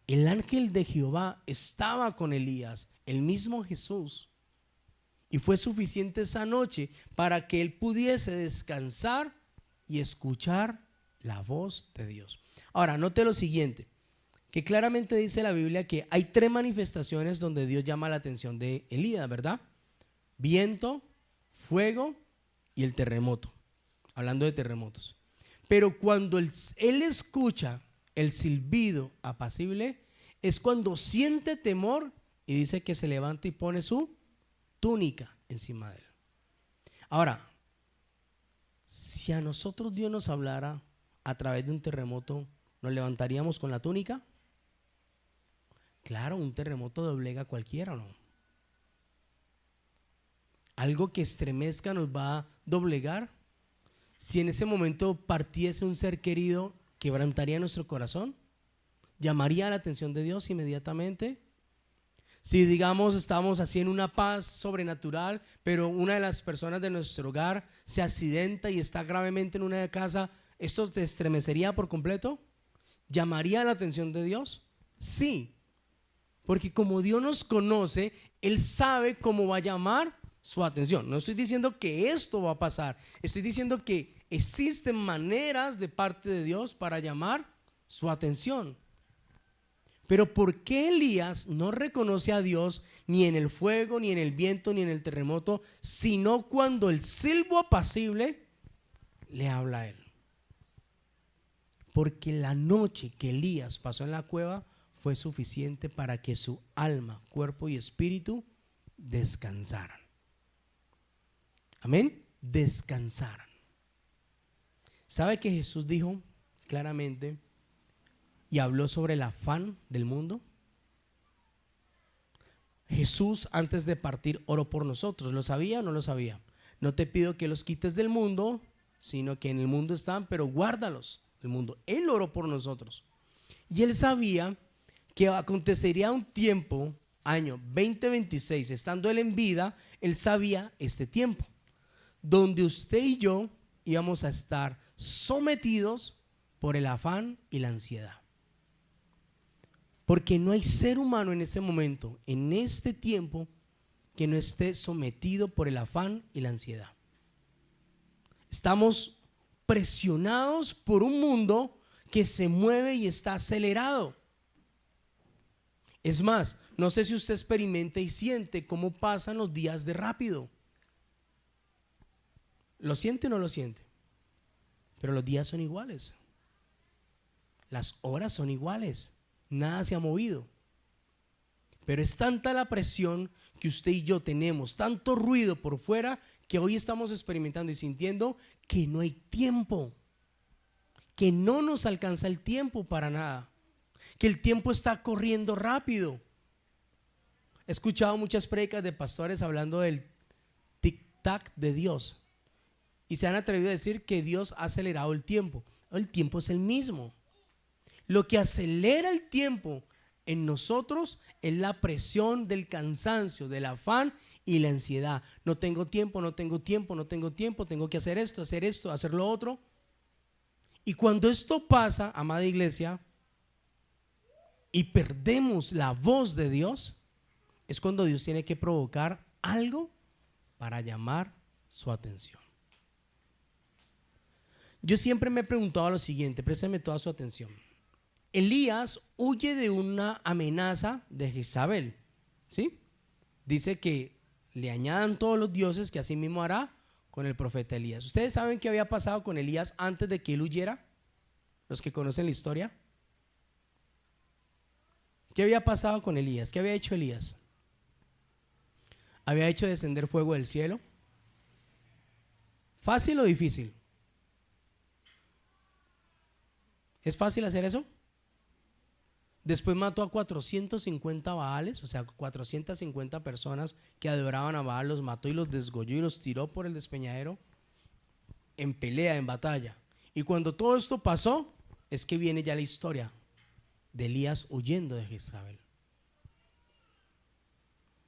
El ángel de Jehová estaba con Elías, el mismo Jesús, y fue suficiente esa noche para que él pudiese descansar y escuchar la voz de Dios. Ahora, note lo siguiente, que claramente dice la Biblia que hay 3 manifestaciones donde Dios llama la atención de Elías, ¿verdad? Viento, fuego y el terremoto, hablando de terremotos. Pero cuando él escucha el silbido apacible, es cuando siente temor y dice que se levanta y pone su túnica encima de él. Ahora, si a nosotros Dios nos hablara a través de un terremoto, ¿nos levantaríamos con la túnica? Claro, un terremoto doblega a cualquiera, ¿o no? Algo que estremezca nos va a doblegar. Si en ese momento partiese un ser querido, ¿quebrantaría nuestro corazón? ¿Llamaría la atención de Dios inmediatamente? Si digamos estamos así en una paz sobrenatural, pero una de las personas de nuestro hogar se accidenta y está gravemente en una casa, ¿esto te estremecería por completo? ¿Llamaría la atención de Dios? Sí, porque como Dios nos conoce, Él sabe cómo va a llamar su atención. No estoy diciendo que esto va a pasar, estoy diciendo que existen maneras de parte de Dios para llamar su atención. Pero ¿por qué Elías no reconoce a Dios ni en el fuego, ni en el viento, ni en el terremoto, sino cuando el silbo apacible le habla a él? Porque la noche que Elías pasó en la cueva fue suficiente para que su alma, cuerpo y espíritu descansaran. Amén, descansaran. ¿Sabe que Jesús dijo claramente y habló sobre el afán del mundo? Jesús antes de partir oró por nosotros. ¿Lo sabía o no lo sabía? No te pido que los quites del mundo, sino que en el mundo están, pero guárdalos del mundo. Él oró por nosotros. Y él sabía que acontecería un tiempo, año 2026, estando él en vida, él sabía este tiempo, donde usted y yo íbamos a estar sometidos por el afán y la ansiedad. Porque no hay ser humano en ese momento, en este tiempo, que no esté sometido por el afán y la ansiedad. Estamos presionados por un mundo que se mueve y está acelerado. Es más, no sé si usted experimenta y siente cómo pasan los días de rápido. ¿Lo siente o no lo siente? Pero los días son iguales. Las horas son iguales. Nada se ha movido. Pero es tanta la presión que usted y yo tenemos, tanto ruido por fuera, que hoy estamos experimentando y sintiendo que no hay tiempo, que no nos alcanza el tiempo para nada, que el tiempo está corriendo rápido. He escuchado muchas prédicas de pastores hablando del tic-tac de Dios. y se han atrevido a decir que Dios ha acelerado el tiempo. El tiempo es el mismo. Lo que acelera el tiempo en nosotros es la presión del cansancio, del afán y la ansiedad. No tengo tiempo, no tengo tiempo, no tengo tiempo, tengo que hacer esto, hacer lo otro. Y cuando esto pasa, amada iglesia, y perdemos la voz de Dios, es cuando Dios tiene que provocar algo para llamar su atención. Yo siempre me he preguntado lo siguiente, préstame toda su atención. Elías huye de una amenaza de Jezabel, ¿sí? Dice que le añadan todos los dioses, que así mismo hará con el profeta Elías. ¿Ustedes saben qué había pasado con Elías antes de que él huyera? Los que conocen la historia. ¿Qué había pasado con Elías? ¿Qué había hecho Elías? Había hecho descender fuego del cielo. ¿Fácil o difícil? ¿Es fácil hacer eso? Después mató a 450 Baales, o sea, 450 personas que adoraban a Baal, los mató y los desgolló y los tiró por el despeñadero en pelea, en batalla. Y cuando todo esto pasó, es que viene ya la historia de Elías huyendo de Jezabel.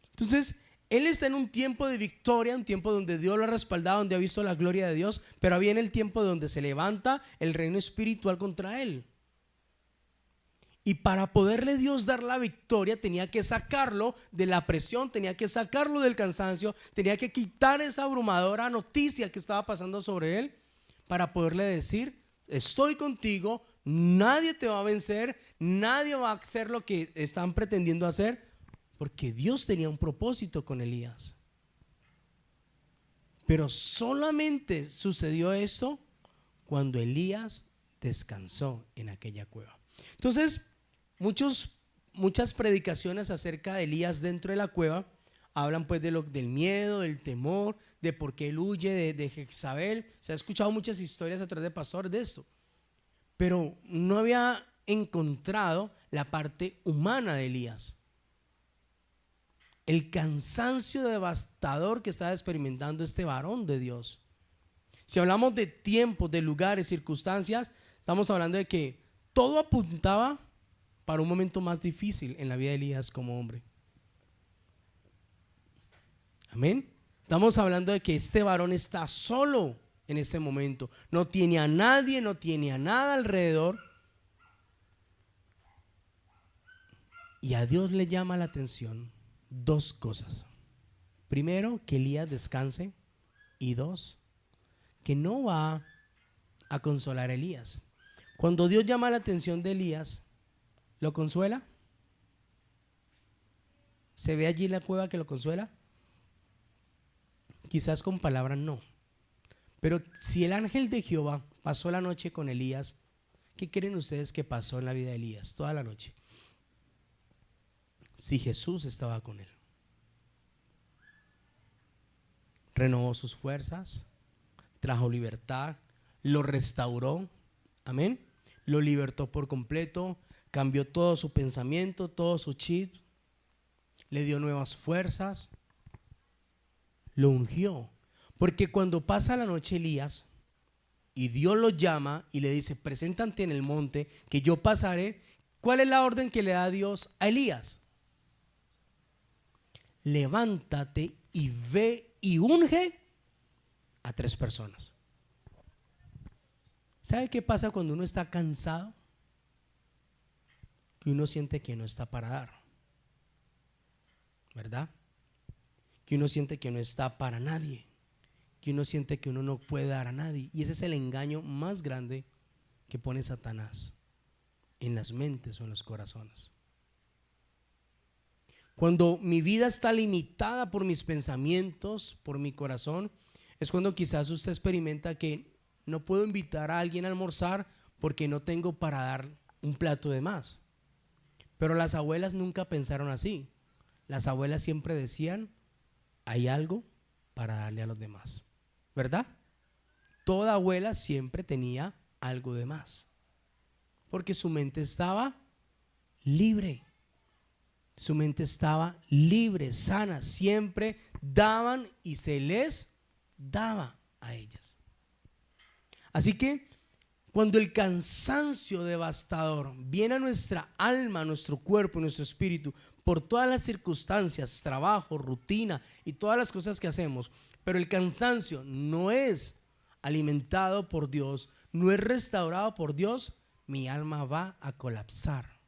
Entonces, él está en un tiempo de victoria, un tiempo donde Dios lo ha respaldado, donde ha visto la gloria de Dios, pero viene el tiempo donde se levanta el reino espiritual contra él. Y para poderle Dios dar la victoria, tenía que sacarlo de la presión, tenía que sacarlo del cansancio, tenía que quitar esa abrumadora noticia que estaba pasando sobre él, para poderle decir: estoy contigo, nadie te va a vencer, nadie va a hacer lo que están pretendiendo hacer, porque Dios tenía un propósito con Elías. Pero solamente sucedió esto cuando Elías descansó en aquella cueva. Entonces, muchas predicaciones acerca de Elías dentro de la cueva hablan pues del miedo, del temor, de por qué él huye de Jezabel. Se ha escuchado muchas historias a través de pastores de esto, pero no había encontrado la parte humana de Elías, el cansancio devastador que estaba experimentando este varón de Dios. Si hablamos de tiempos, de lugares, circunstancias, estamos hablando de que todo apuntaba para un momento más difícil en la vida de Elías como hombre. Amén. Estamos hablando de que este varón está solo en este momento. No tiene a nadie, no tiene a nada alrededor. Y a Dios le llama la atención dos cosas. Primero, que Elías descanse. Y dos, que no va a consolar a Elías. Cuando Dios llama la atención de Elías, ¿lo consuela? ¿Se ve allí en la cueva que lo consuela? Quizás con palabras no. Pero si el ángel de Jehová pasó la noche con Elías, ¿qué creen ustedes que pasó en la vida de Elías toda la noche? Si Jesús estaba con él, renovó sus fuerzas, trajo libertad, lo restauró, amén, lo libertó por completo, cambió todo su pensamiento, todo su chip, le dio nuevas fuerzas, lo ungió. Porque cuando pasa la noche Elías y Dios lo llama y le dice: preséntate en el monte que yo pasaré, ¿cuál es la orden que le da Dios a Elías? Levántate y ve y unge a 3 personas. ¿Sabe qué pasa cuando uno está cansado? Que uno siente que no está para dar, ¿verdad? Que uno siente que no está para nadie, que uno siente que uno no puede dar a nadie. Y ese es el engaño más grande que pone Satanás en las mentes o en los corazones. Cuando mi vida está limitada por mis pensamientos, por mi corazón, es cuando quizás usted experimenta que no puedo invitar a alguien a almorzar porque no tengo para dar un plato de más. Pero las abuelas nunca pensaron así. Las abuelas siempre decían: hay algo para darle a los demás, ¿verdad? Toda abuela siempre tenía algo de más, porque su mente estaba libre. Su mente estaba libre, sana. Siempre daban y se les daba a ellas. Así que cuando el cansancio devastador viene a nuestra alma, a nuestro cuerpo, a nuestro espíritu, por todas las circunstancias, trabajo, rutina y todas las cosas que hacemos, pero el cansancio no es alimentado por Dios, no es restaurado por Dios, mi alma va a colapsar.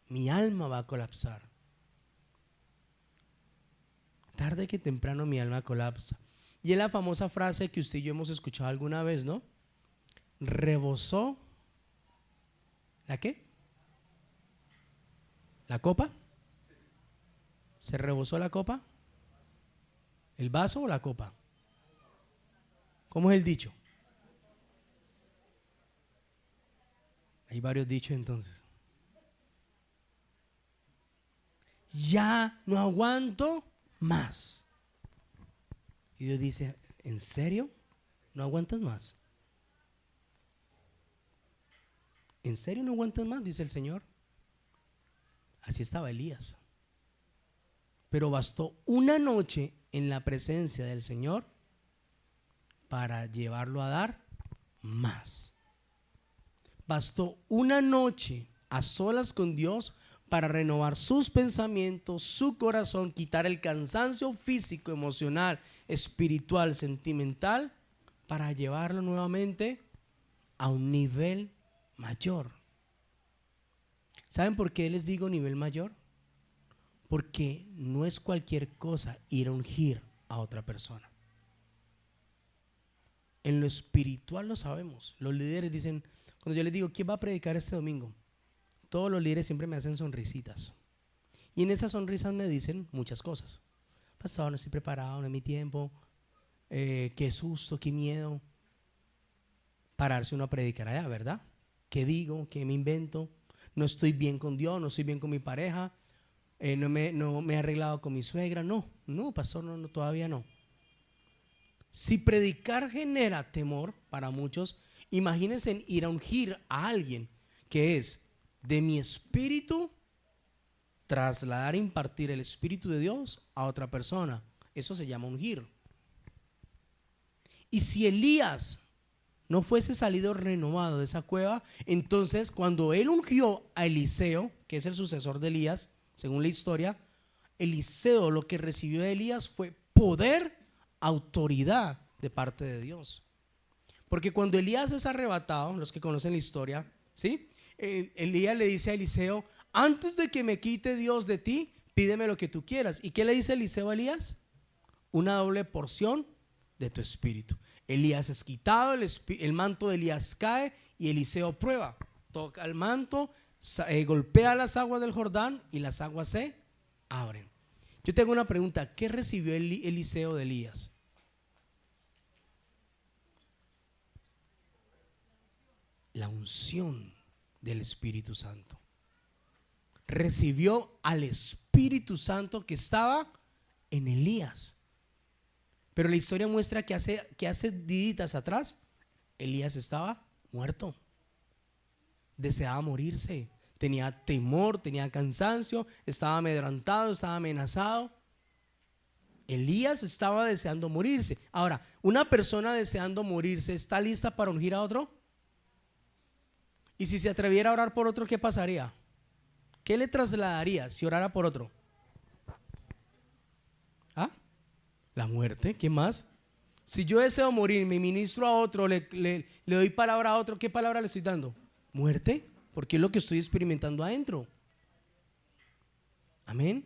Mi alma va a colapsar. Tarde que temprano mi alma colapsa. Y es la famosa frase que usted y yo hemos escuchado alguna vez, ¿no? Rebosó. ¿La qué? ¿La copa? ¿Se rebosó la copa? ¿El vaso o la copa? ¿Cómo es el dicho? Hay varios dichos entonces. Ya no aguanto más. Y Dios dice, ¿en serio? ¿No aguantas más? ¿En serio no aguantas más? Dice el Señor. Así estaba Elías. Pero bastó una noche en la presencia del Señor para llevarlo a dar más. Bastó una noche a solas con Dios para renovar sus pensamientos, su corazón, quitar el cansancio físico, emocional, espiritual, sentimental, para llevarlo nuevamente a un nivel mayor. ¿Saben por qué les digo nivel mayor? Porque no es cualquier cosa ir a ungir a otra persona. En lo espiritual lo sabemos. Los líderes dicen, cuando yo les digo, ¿quién va a predicar este domingo? Todos los líderes siempre me hacen sonrisitas. Y en esas sonrisas me dicen muchas cosas. Pastor, no estoy preparado, no es mi tiempo. Qué susto, qué miedo. Pararse uno a predicar allá, ¿verdad? ¿Qué digo? ¿Qué me invento? No estoy bien con Dios, no estoy bien con mi pareja. No me he arreglado con mi suegra. No, pastor, no, todavía no. Si predicar genera temor para muchos, imagínense ir a ungir a alguien que es de mi espíritu, trasladar, impartir el espíritu de Dios a otra persona. Eso se llama ungir. Y si Elías no fuese salido renovado de esa cueva, entonces cuando él ungió a Eliseo, que es el sucesor de Elías, según la historia, Eliseo lo que recibió de Elías fue poder, autoridad de parte de Dios. Porque cuando Elías es arrebatado, los que conocen la historia, ¿sí? Elías le dice a Eliseo, antes de que me quite Dios de ti, pídeme lo que tú quieras. ¿Y qué le dice Eliseo a Elías? Una doble porción de tu espíritu. Elías es quitado, el manto de Elías cae y Eliseo prueba, toca el manto, golpea las aguas del Jordán y las aguas se abren. Yo tengo una pregunta, ¿qué recibió Eliseo de Elías? La unción del Espíritu Santo. Recibió al Espíritu Santo que estaba en Elías. Pero la historia muestra que hace días atrás Elías estaba muerto, deseaba morirse, tenía temor, tenía cansancio, estaba amedrentado, estaba amenazado. Elías estaba deseando morirse. Ahora, una persona deseando morirse, ¿está lista para ungir a otro? Y si se atreviera a orar por otro, ¿qué pasaría? ¿Qué le trasladaría si orara por otro? ¿Ah? La muerte, ¿qué más? Si yo deseo morir, me ministro a otro, le doy palabra a otro, ¿qué palabra le estoy dando? Muerte, porque es lo que estoy experimentando adentro. Amén.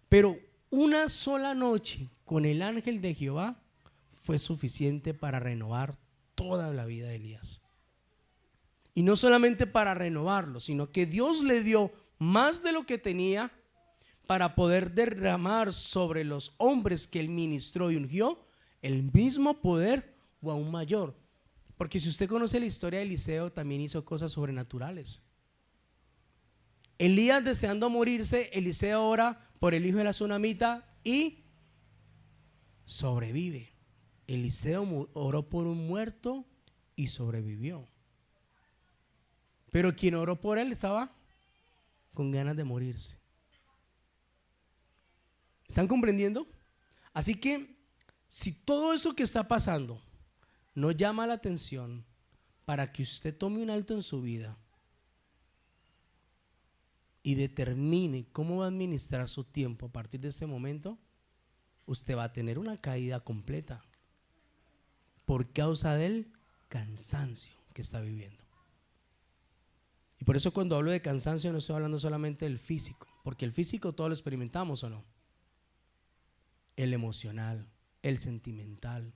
Pero una sola noche con el ángel de Jehová fue suficiente para renovar toda la vida de Elías. Y no solamente para renovarlo, sino que Dios le dio más de lo que tenía para poder derramar sobre los hombres que él ministró y ungió el mismo poder o aún mayor. Porque si usted conoce la historia de Eliseo, también hizo cosas sobrenaturales. Elías deseando morirse, Eliseo ora por el hijo de la tsunamita y sobrevive. Eliseo oró por un muerto y sobrevivió. Pero quien oró por él estaba con ganas de morirse. ¿Están comprendiendo? Así que si todo eso que está pasando no llama la atención para que usted tome un alto en su vida y determine cómo va a administrar su tiempo a partir de ese momento, usted va a tener una caída completa por causa del cansancio que está viviendo. Y por eso cuando hablo de cansancio no estoy hablando solamente del físico, porque el físico todos lo experimentamos, ¿o no? El emocional, el sentimental,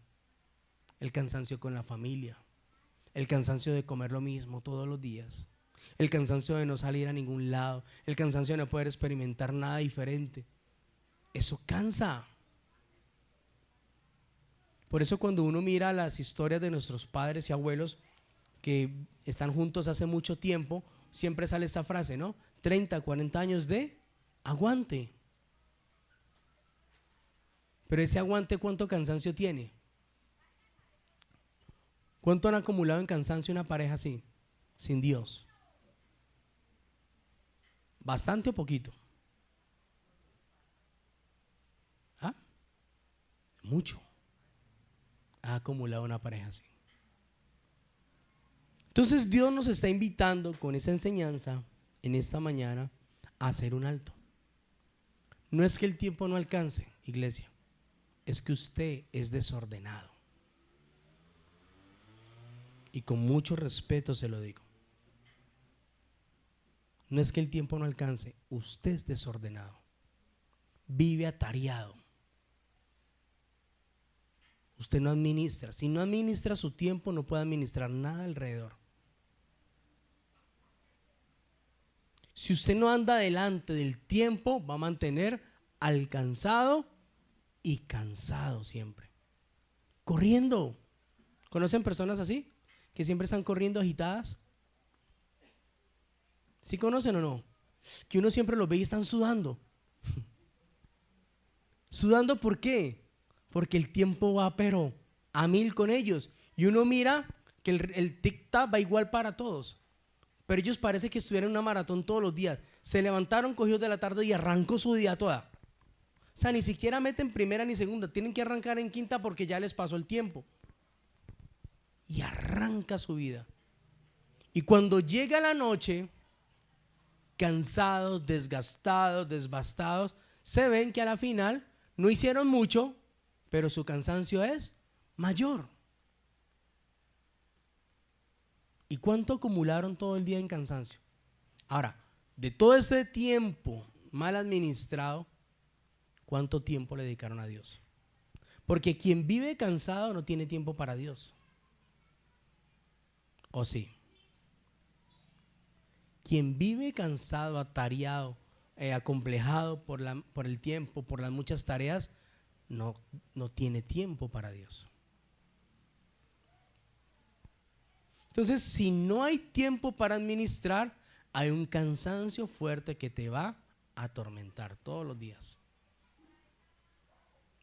el cansancio con la familia, el cansancio de comer lo mismo todos los días, el cansancio de no salir a ningún lado, el cansancio de no poder experimentar nada diferente. Eso cansa. Por eso cuando uno mira las historias de nuestros padres y abuelos que están juntos hace mucho tiempo, siempre sale esta frase, ¿no? 30, 40 años de aguante. Pero ese aguante, ¿cuánto cansancio tiene? ¿Cuánto han acumulado en cansancio una pareja así, sin Dios? ¿Bastante o poquito? ¿Ah? Mucho ha acumulado una pareja así. Entonces Dios nos está invitando con esa enseñanza en esta mañana a hacer un alto. No es que el tiempo no alcance, iglesia, es que usted es desordenado. Y con mucho respeto se lo digo. No es que el tiempo no alcance, usted es desordenado. Vive atareado. Usted no administra. Si no administra su tiempo, no puede administrar nada alrededor. Si usted no anda delante del tiempo, va a mantener alcanzado y cansado siempre. Corriendo. ¿Conocen personas así? Que siempre están corriendo agitadas. ¿Sí conocen o no? Que uno siempre los ve y están sudando. ¿Sudando por qué? Porque el tiempo va pero a 1000 con ellos. Y uno mira que el tic-tac va igual para todos. Pero ellos parece que estuvieran en una maratón todos los días. Se levantaron, cogidos de la tarde y arrancó su día toda. O sea, ni siquiera meten primera ni segunda. Tienen que arrancar en quinta porque ya les pasó el tiempo. Y arranca su vida. Y cuando llega la noche, cansados, desgastados, devastados, se ven que a la final no hicieron mucho, pero su cansancio es mayor. ¿Y cuánto acumularon todo el día en cansancio? Ahora, de todo ese tiempo mal administrado, ¿cuánto tiempo le dedicaron a Dios? Porque quien vive cansado no tiene tiempo para Dios. ¿O sí? Quien vive cansado, atareado, acomplejado por el tiempo, por las muchas tareas, no tiene tiempo para Dios. Entonces, si no hay tiempo para administrar, hay un cansancio fuerte que te va a atormentar todos los días.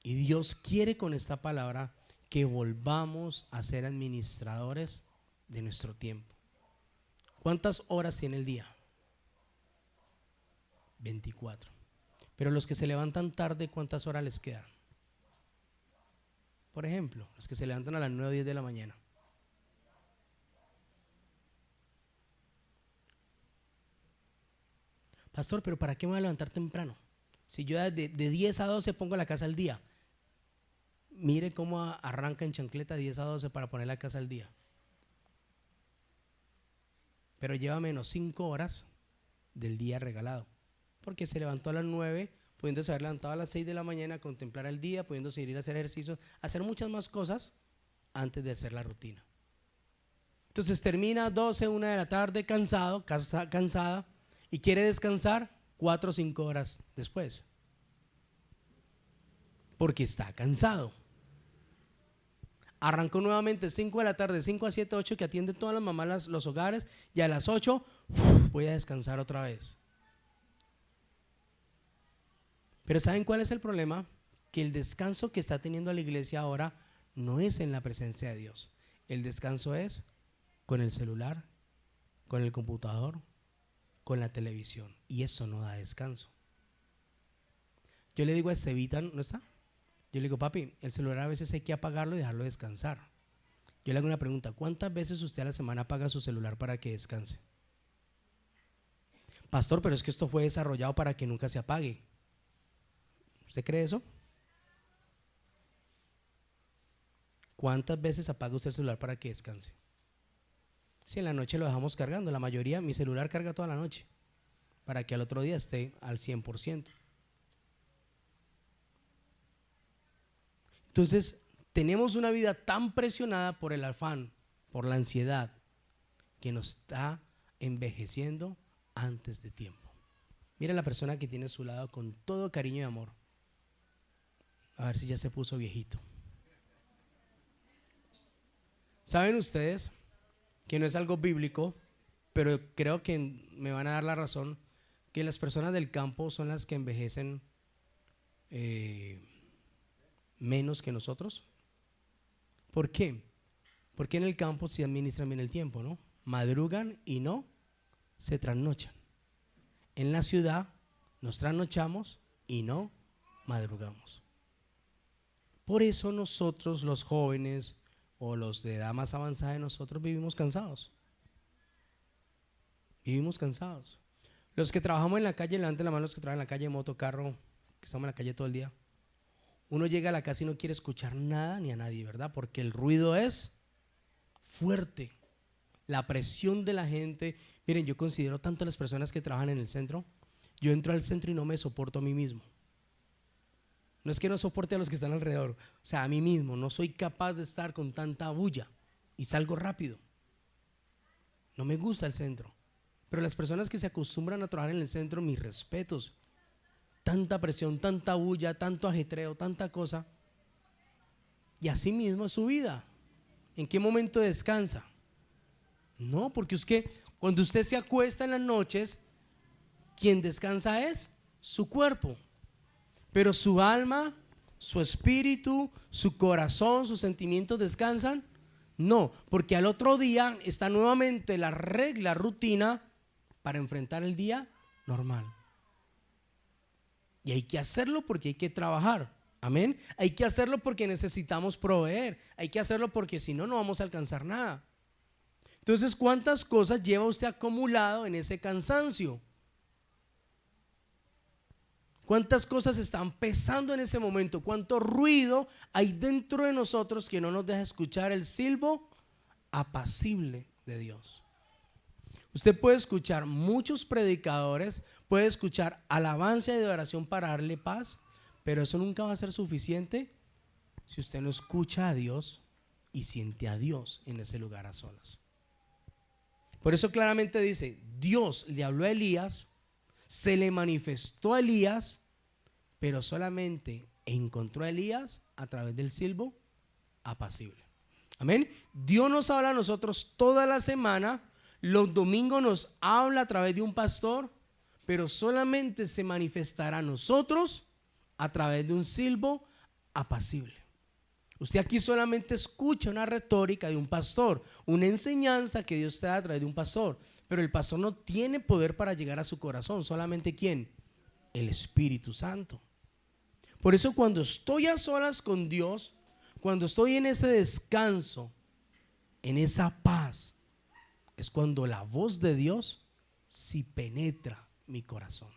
Y Dios quiere con esta palabra que volvamos a ser administradores de nuestro tiempo. ¿Cuántas horas tiene el día? 24. Pero los que se levantan tarde, ¿cuántas horas les quedan? Por ejemplo, los que se levantan a las 9 o 10 de la mañana. Pastor, pero ¿para qué me voy a levantar temprano? Si yo de 10 a 12 pongo la casa al día. Mire cómo arranca en chancleta 10 a 12 para poner la casa al día. Pero lleva menos 5 horas del día regalado. Porque se levantó a las 9, pudiéndose haber levantado a las 6 de la mañana a contemplar el día, pudiéndose ir a hacer ejercicios, hacer muchas más cosas antes de hacer la rutina. Entonces termina 12, 1 de la tarde, cansado, cansada, y quiere descansar 4 o 5 horas después. Porque está cansado. Arrancó nuevamente 5 de la tarde, 5 a 7, 8, que atiende todas las mamás los hogares, y a las 8 voy a descansar otra vez. Pero ¿saben cuál es el problema? Que el descanso que está teniendo la iglesia ahora no es en la presencia de Dios. El descanso es con el celular, con el computador, con la televisión, y eso no da descanso. Yo le digo a Estevita, ¿no está? Yo le digo, papi, el celular a veces hay que apagarlo y dejarlo descansar. Yo le hago una pregunta: ¿cuántas veces usted a la semana apaga su celular para que descanse? Pastor, pero es que esto fue desarrollado para que nunca se apague. ¿Usted cree eso? ¿Cuántas veces apaga usted el celular para que descanse? Si en la noche lo dejamos cargando, la mayoría, mi celular carga toda la noche para que al otro día esté al 100%. Entonces, tenemos una vida tan presionada por el afán, por la ansiedad, que nos está envejeciendo antes de tiempo. Mira a la persona que tiene a su lado con todo cariño y amor. A ver si ya se puso viejito. ¿Saben ustedes que no es algo bíblico, pero creo que me van a dar la razón, que las personas del campo son las que envejecen menos que nosotros? ¿Por qué? Porque en el campo se administran bien el tiempo, ¿no? Madrugan y no se trasnochan. En la ciudad nos trasnochamos y no madrugamos. Por eso nosotros, los jóvenes o los de edad más avanzada de nosotros, vivimos cansados. Vivimos cansados. Los que trabajamos en la calle, levanten la mano los que trabajan en la calle, moto, carro, que estamos en la calle todo el día. Uno llega a la casa y no quiere escuchar nada ni a nadie, ¿verdad? Porque el ruido es fuerte. La presión de la gente. Miren, yo considero tanto a las personas que trabajan en el centro. Yo entro al centro y no me soporto a mí mismo. No es que no soporte a los que están alrededor, o sea, a mí mismo. No soy capaz de estar con tanta bulla y salgo rápido. No me gusta el centro. Pero las personas que se acostumbran a trabajar en el centro, mis respetos. Tanta presión, tanta bulla, tanto ajetreo, tanta cosa. Y así mismo es su vida. ¿En qué momento descansa? No, porque es que cuando usted se acuesta en las noches, quien descansa es su cuerpo. Pero su alma, su espíritu, su corazón, sus sentimientos descansan. No, porque al otro día está nuevamente la regla, rutina para enfrentar el día normal. Y hay que hacerlo porque hay que trabajar. Amén. Hay que hacerlo porque necesitamos proveer. Hay que hacerlo porque si no, no vamos a alcanzar nada. Entonces, ¿cuántas cosas lleva usted acumulado en ese cansancio? ¿Cuántas cosas están pesando en ese momento? ¿Cuánto ruido hay dentro de nosotros que no nos deja escuchar el silbo apacible de Dios? Usted puede escuchar muchos predicadores, puede escuchar alabanza y adoración para darle paz, pero eso nunca va a ser suficiente si usted no escucha a Dios y siente a Dios en ese lugar a solas. Por eso claramente dice: Dios le habló a Elías, se le manifestó a Elías, pero solamente encontró a Elías a través del silbo apacible. Amén. Dios nos habla a nosotros toda la semana. Los domingos nos habla a través de un pastor, pero solamente se manifestará a nosotros a través de un silbo apacible. Usted aquí solamente escucha una retórica de un pastor, una enseñanza que Dios te da a través de un pastor, pero el pastor no tiene poder para llegar a su corazón. Solamente ¿quién? El Espíritu Santo. Por eso cuando estoy a solas con Dios, cuando estoy en ese descanso, en esa paz, es cuando la voz de Dios sí penetra mi corazón.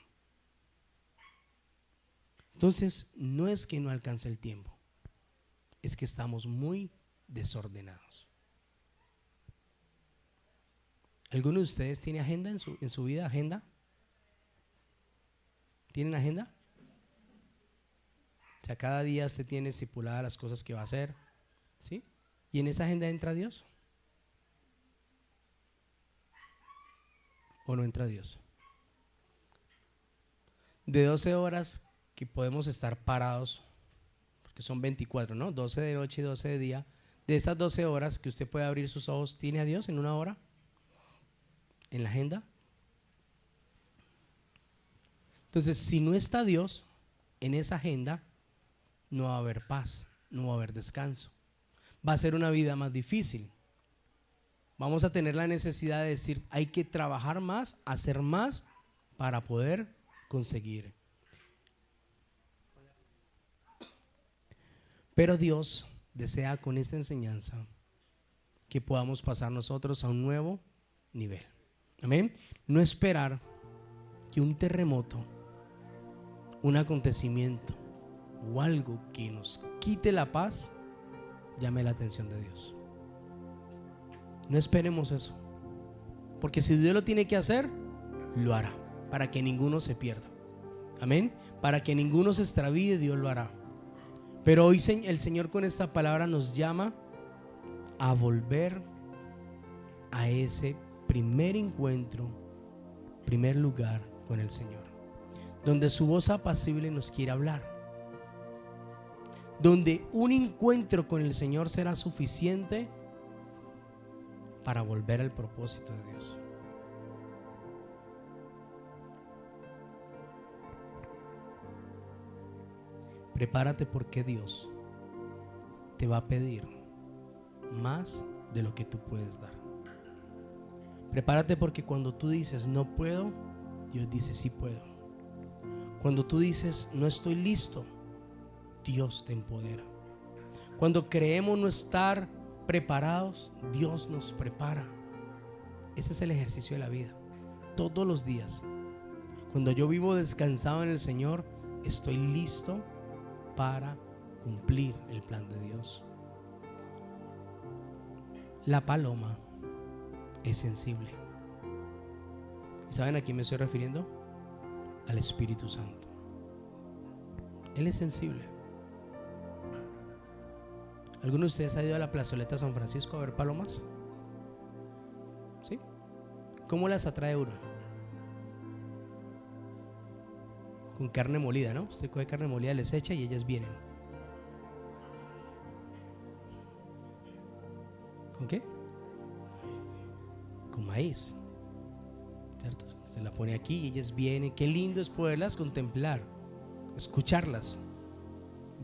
Entonces, no es que no alcance el tiempo, es que estamos muy desordenados. ¿Alguno de ustedes tiene agenda en su vida? ¿Agenda? ¿Tienen agenda? O sea, cada día usted tiene estipuladas las cosas que va a hacer, ¿sí? ¿Y en esa agenda entra Dios? ¿O no entra Dios? De 12 horas que podemos estar parados, porque son 24, ¿no? 12 de noche y 12 de día. De esas 12 horas que usted puede abrir sus ojos, ¿tiene a Dios en una hora? ¿En la agenda? Entonces, si no está Dios en esa agenda, no va a haber paz, no va a haber descanso. Va a ser una vida más difícil. Vamos a tener la necesidad de decir: hay que trabajar más, hacer más para poder conseguir. Pero Dios desea con esta enseñanza que podamos pasar nosotros a un nuevo nivel. Amén. No esperar que un terremoto, un acontecimiento o algo que nos quite la paz llame la atención de Dios. No esperemos eso, porque si Dios lo tiene que hacer, lo hará, para que ninguno se pierda. Amén. Para que ninguno se extravíe, Dios lo hará. Pero hoy el Señor con esta palabra nos llama a volver a ese primer encuentro, primer lugar con el Señor, donde su voz apacible nos quiere hablar, donde un encuentro con el Señor será suficiente para volver al propósito de Dios. Prepárate, porque Dios te va a pedir más de lo que tú puedes dar. Prepárate, porque cuando tú dices no puedo, Dios dice sí puedo. Cuando tú dices no estoy listo, Dios te empodera. Cuando creemos no estar preparados, Dios nos prepara. Ese es el ejercicio de la vida, todos los días. Cuando yo vivo descansado en el Señor, estoy listo para cumplir el plan de Dios. La paloma es sensible. ¿Y saben a quién me estoy refiriendo? Al Espíritu Santo. Él es sensible. ¿Alguno de ustedes ha ido a la plazoleta San Francisco a ver palomas? ¿Sí? ¿Cómo las atrae uno? Con carne molida, ¿no? Usted coge carne molida, les echa y ellas vienen. ¿Con qué? Con maíz, ¿cierto? Usted la pone aquí y ellas vienen. Qué lindo es poderlas contemplar, escucharlas,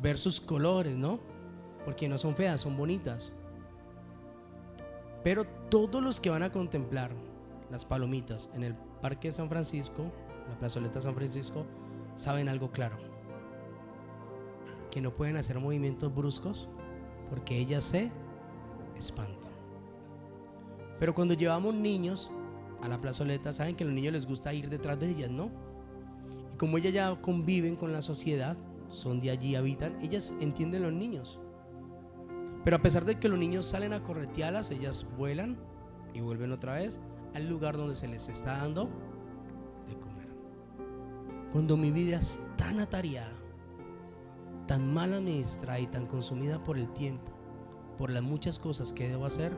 ver sus colores, ¿no? Porque no son feas, son bonitas. Pero todos los que van a contemplar las palomitas en el Parque San Francisco, la plazoleta San Francisco, saben algo claro: que no pueden hacer movimientos bruscos porque ellas se espantan. Pero cuando llevamos niños a la plazoleta, saben que a los niños les gusta ir detrás de ellas, ¿no? Y como ellas ya conviven con la sociedad, son de allí, habitan, ellas entienden los niños. Pero a pesar de que los niños salen a corretearlas, ellas vuelan y vuelven otra vez al lugar donde se les está dando de comer. Cuando mi vida es tan atareada, tan mal administrada y tan consumida por el tiempo, por las muchas cosas que debo hacer,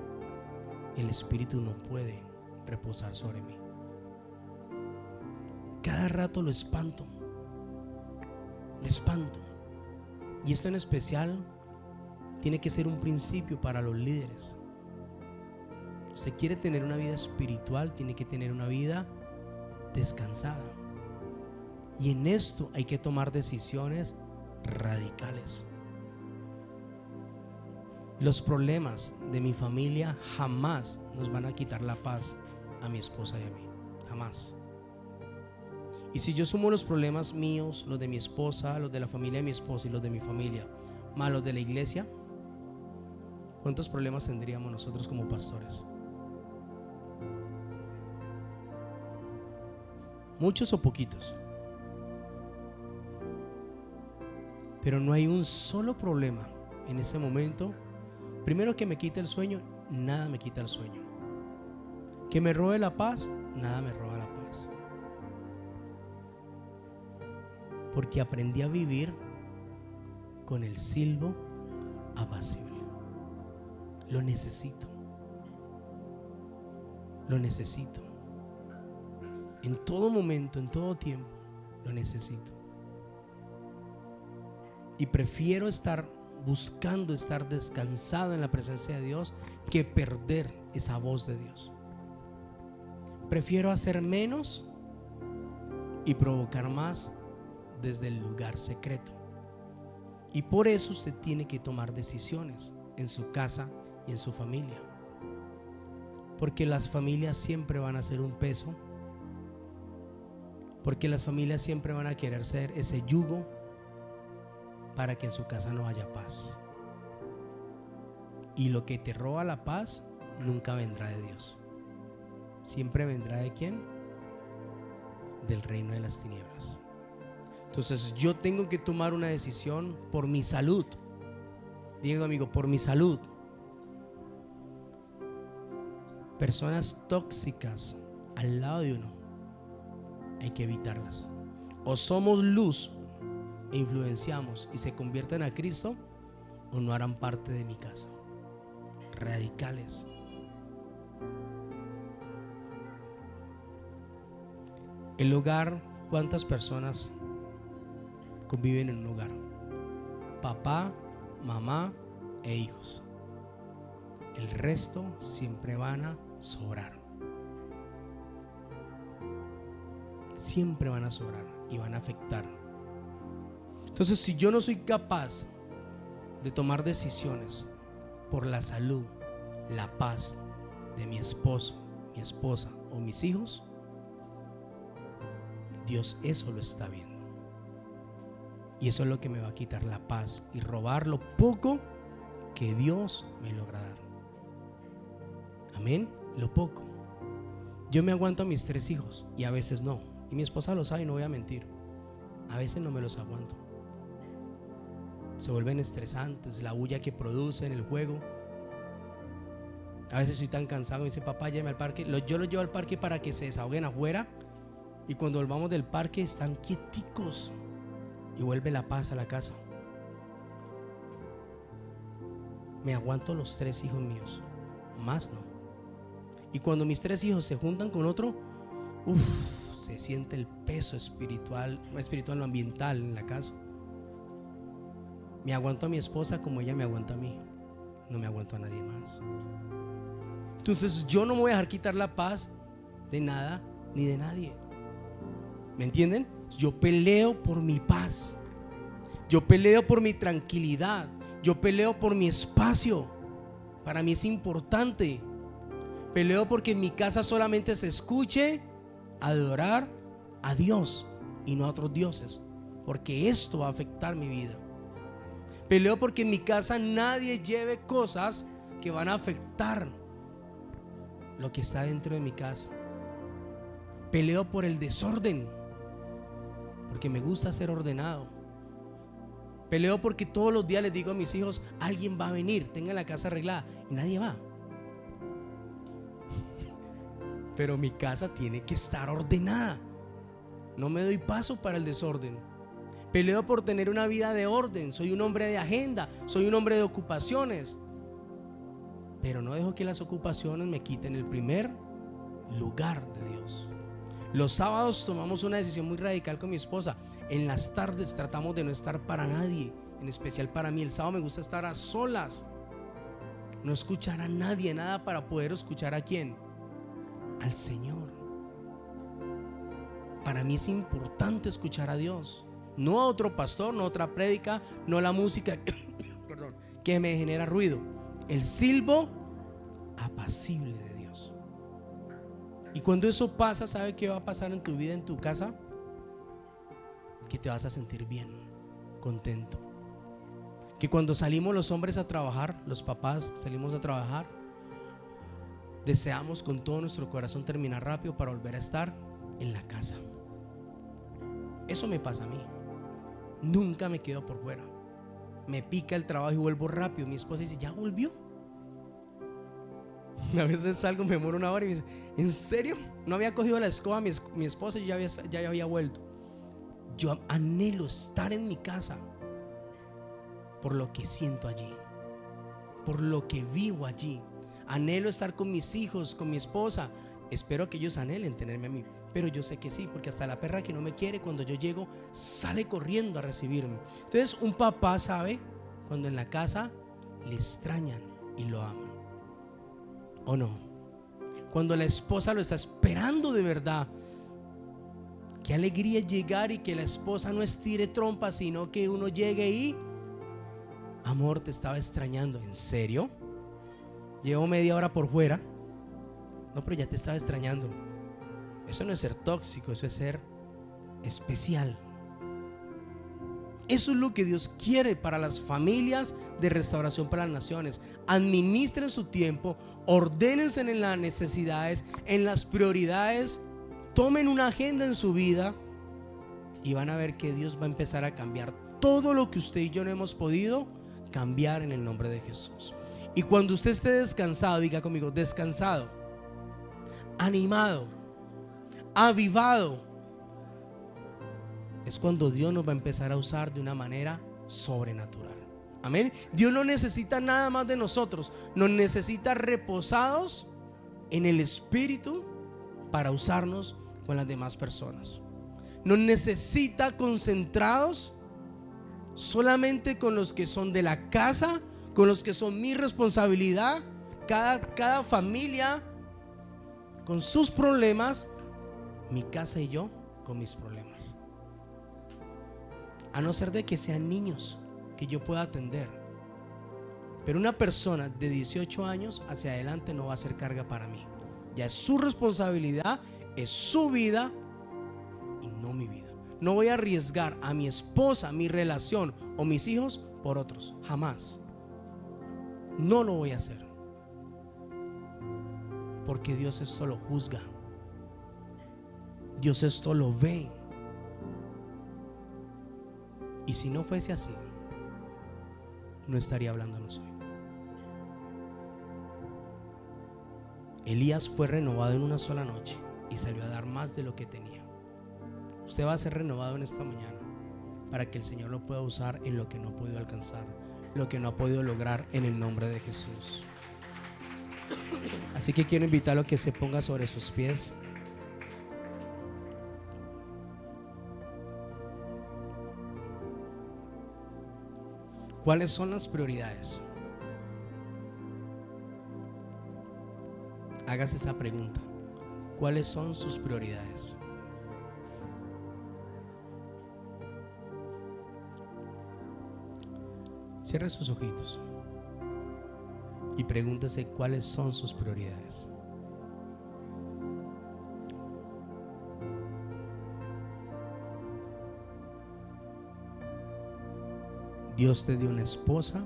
el Espíritu no puede reposar sobre mí. Cada rato lo espanto. Y esto en especial tiene que ser un principio para los líderes. Usted quiere tener una vida espiritual, tiene que tener una vida descansada. Y en esto hay que tomar decisiones radicales. Los problemas de mi familia jamás nos van a quitar la paz a mi esposa y a mí. Jamás. Y si yo sumo los problemas míos, los de mi esposa, los de la familia de mi esposa y los de mi familia, más los de la iglesia, ¿cuántos problemas tendríamos nosotros como pastores? ¿Muchos o poquitos? Pero no hay un solo problema en ese momento. Primero, que me quite el sueño, nada me quita el sueño. Que me robe la paz, nada me roba la paz. Porque aprendí a vivir con el silbo apacible. Lo necesito. Lo necesito. En todo momento, en todo tiempo, lo necesito. Y prefiero estar buscando estar descansado en la presencia de Dios que perder esa voz de Dios. Prefiero hacer menos y provocar más desde el lugar secreto. Y por eso usted tiene que tomar decisiones en su casa y en su familia, porque las familias siempre van a ser un peso, porque las familias siempre van a querer ser ese yugo para que en su casa no haya paz. Y lo que te roba la paz nunca vendrá de Dios. Siempre vendrá ¿de quién? Del reino de las tinieblas. Entonces yo tengo que tomar una decisión por mi salud. Digo, amigo, por mi salud. Personas tóxicas al lado de uno hay que evitarlas. O somos luz e influenciamos y se convierten a Cristo, o no harán parte de mi casa. Radicales. El hogar, ¿cuántas personas conviven en un hogar? Papá, mamá e hijos. El resto siempre van a sobrar. Siempre van a sobrar y van a afectar. Entonces, si yo no soy capaz de tomar decisiones por la salud, la paz de mi esposo, mi esposa o mis hijos, Dios eso lo está viendo. Y eso es lo que me va a quitar la paz y robar lo poco que Dios me logra dar. Amén. Lo poco. Yo me aguanto a mis 3 hijos y a veces no. Y mi esposa lo sabe y no voy a mentir. A veces no me los aguanto. Se vuelven estresantes, la bulla que producen, el juego. A veces estoy tan cansado, me dice: papá, llévame al parque. Yo los llevo al parque para que se desahoguen afuera. Y cuando volvamos del parque están quieticos y vuelve la paz a la casa. Me aguanto los 3 hijos míos, más no. Y cuando mis 3 hijos se juntan con otro, se siente el peso espiritual, no ambiental en la casa. Me aguanto a mi esposa como ella me aguanta a mí. No me aguanto a nadie más. Entonces yo no me voy a dejar quitar la paz de nada ni de nadie. ¿Me entienden? Yo peleo por mi paz. Yo peleo por mi tranquilidad. Yo peleo por mi espacio. Para mí es importante. Peleo porque en mi casa solamente se escuche adorar a Dios y no a otros dioses, porque esto va a afectar mi vida. Peleo porque en mi casa nadie lleve cosas que van a afectar lo que está dentro de mi casa. Peleo por el desorden, porque me gusta ser ordenado. Peleo porque todos los días les digo a mis hijos: alguien va a venir, tengan la casa arreglada, y nadie va. Pero mi casa tiene que estar ordenada. No me doy paso para el desorden. Peleo por tener una vida de orden. Soy un hombre de agenda, soy un hombre de ocupaciones, pero no dejo que las ocupaciones me quiten el primer lugar de Dios. Los sábados tomamos una decisión muy radical con mi esposa. En las tardes tratamos de no estar para nadie, en especial para mí. El sábado me gusta estar a solas, no escuchar a nadie, nada, para poder escuchar ¿a quién? Al Señor. Para mí es importante escuchar a Dios, no a otro pastor, no a otra prédica, no la música perdón, que me genera ruido. El silbo apacible de Dios. Y cuando eso pasa, ¿sabe qué va a pasar en tu vida, en tu casa? Que te vas a sentir bien, contento. Que cuando salimos los hombres a trabajar, los papás salimos a trabajar, deseamos con todo nuestro corazón terminar rápido para volver a estar en la casa. Eso me pasa a mí. Nunca me quedo por fuera. Me pica el trabajo y vuelvo rápido. Mi esposa dice: ¿ya volvió? A veces salgo, me demoro 1 hora y me dice: ¿en serio? No había cogido la escoba mi esposa y ya había vuelto. Yo anhelo estar en mi casa por lo que siento allí, por lo que vivo allí. Anhelo estar con mis hijos, con mi esposa. Espero que ellos anhelen tenerme a mí, pero yo sé que sí, porque hasta la perra que no me quiere, cuando yo llego, sale corriendo a recibirme. Entonces un papá sabe cuando en la casa le extrañan y lo aman, ¿o no? Cuando la esposa lo está esperando de verdad. Qué alegría llegar y que la esposa no estire trompa, sino que uno llegue y: amor, te estaba extrañando. ¿En serio? Llevo media hora por fuera. No, pero ya te estaba extrañando. Eso no es ser tóxico, eso es ser especial. Eso es lo que Dios quiere para las familias de Restauración para las Naciones. Administren su tiempo, ordénense en las necesidades, en las prioridades, tomen una agenda en su vida y van a ver que Dios va a empezar a cambiar todo lo que usted y yo no hemos podido cambiar en el nombre de Jesús. Y cuando usted esté descansado, diga conmigo, descansado, animado, avivado, es cuando Dios nos va a empezar a usar de una manera sobrenatural. Amén. Dios no necesita nada más de nosotros, nos necesita reposados en el Espíritu para usarnos con las demás personas. Nos necesita concentrados solamente con los que son de la casa, con los que son mi responsabilidad. Cada familia con sus problemas, mi casa y yo con mis problemas. A no ser de que sean niños que yo pueda atender. Pero una persona de 18 años hacia adelante no va a ser carga para mí. Ya es su responsabilidad, es su vida y no mi vida. No voy a arriesgar a mi esposa, mi relación o mis hijos por otros. Jamás. No lo voy a hacer. Porque Dios esto lo juzga. Dios esto lo ve. Y si no fuese así, no estaría hablándonos hoy. Elías fue renovado en una sola noche y salió a dar más de lo que tenía. Usted va a ser renovado en esta mañana para que el Señor lo pueda usar en lo que no ha podido alcanzar, lo que no ha podido lograr, en el nombre de Jesús. Así que quiero invitarlo a que se ponga sobre sus pies. ¿Cuáles son las prioridades? Hágase esa pregunta. ¿Cuáles son sus prioridades? Cierre sus ojitos y pregúntese cuáles son sus prioridades. Dios te dio una esposa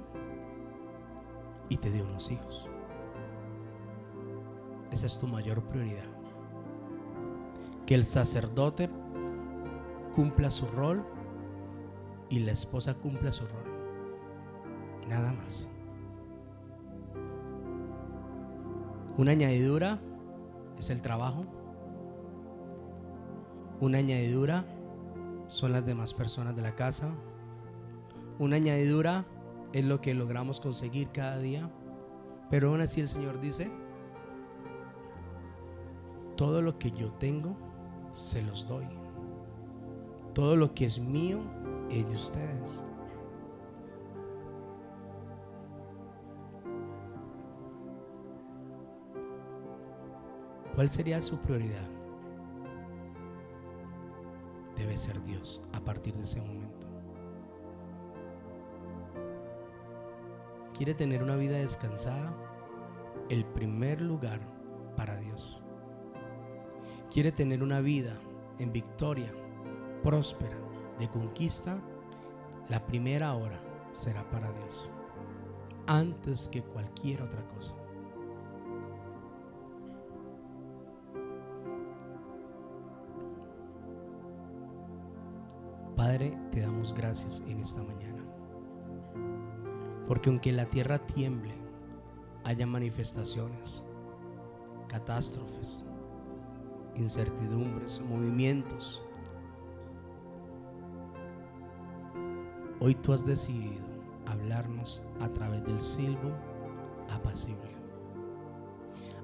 y te dio unos hijos. Esa es tu mayor prioridad. Que el sacerdote cumpla su rol y la esposa cumpla su rol. Nada más. Una añadidura es el trabajo. Una añadidura son las demás personas de la casa. Una añadidura es lo que logramos conseguir cada día. Pero aún así el Señor dice: todo lo que yo tengo se los doy. Todo lo que es mío es de ustedes. ¿Cuál sería su prioridad? Debe ser Dios a partir de ese momento. ¿Quiere tener una vida descansada? El primer lugar para Dios. ¿Quiere tener una vida en victoria, próspera, de conquista? La primera hora será para Dios, antes que cualquier otra cosa. Padre, te damos gracias en esta mañana, porque aunque la tierra tiemble, haya manifestaciones, catástrofes, incertidumbres, movimientos, hoy tú has decidido hablarnos a través del silbo apacible.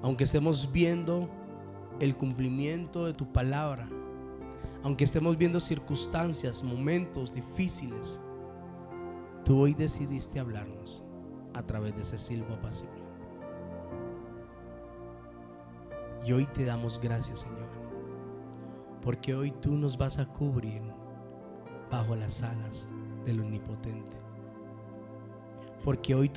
Aunque estemos viendo el cumplimiento de tu palabra, aunque estemos viendo circunstancias, momentos difíciles, tú hoy decidiste hablarnos a través de ese silbo apacible. Y hoy te damos gracias, Señor, porque hoy tú nos vas a cubrir bajo las alas del Omnipotente. Porque hoy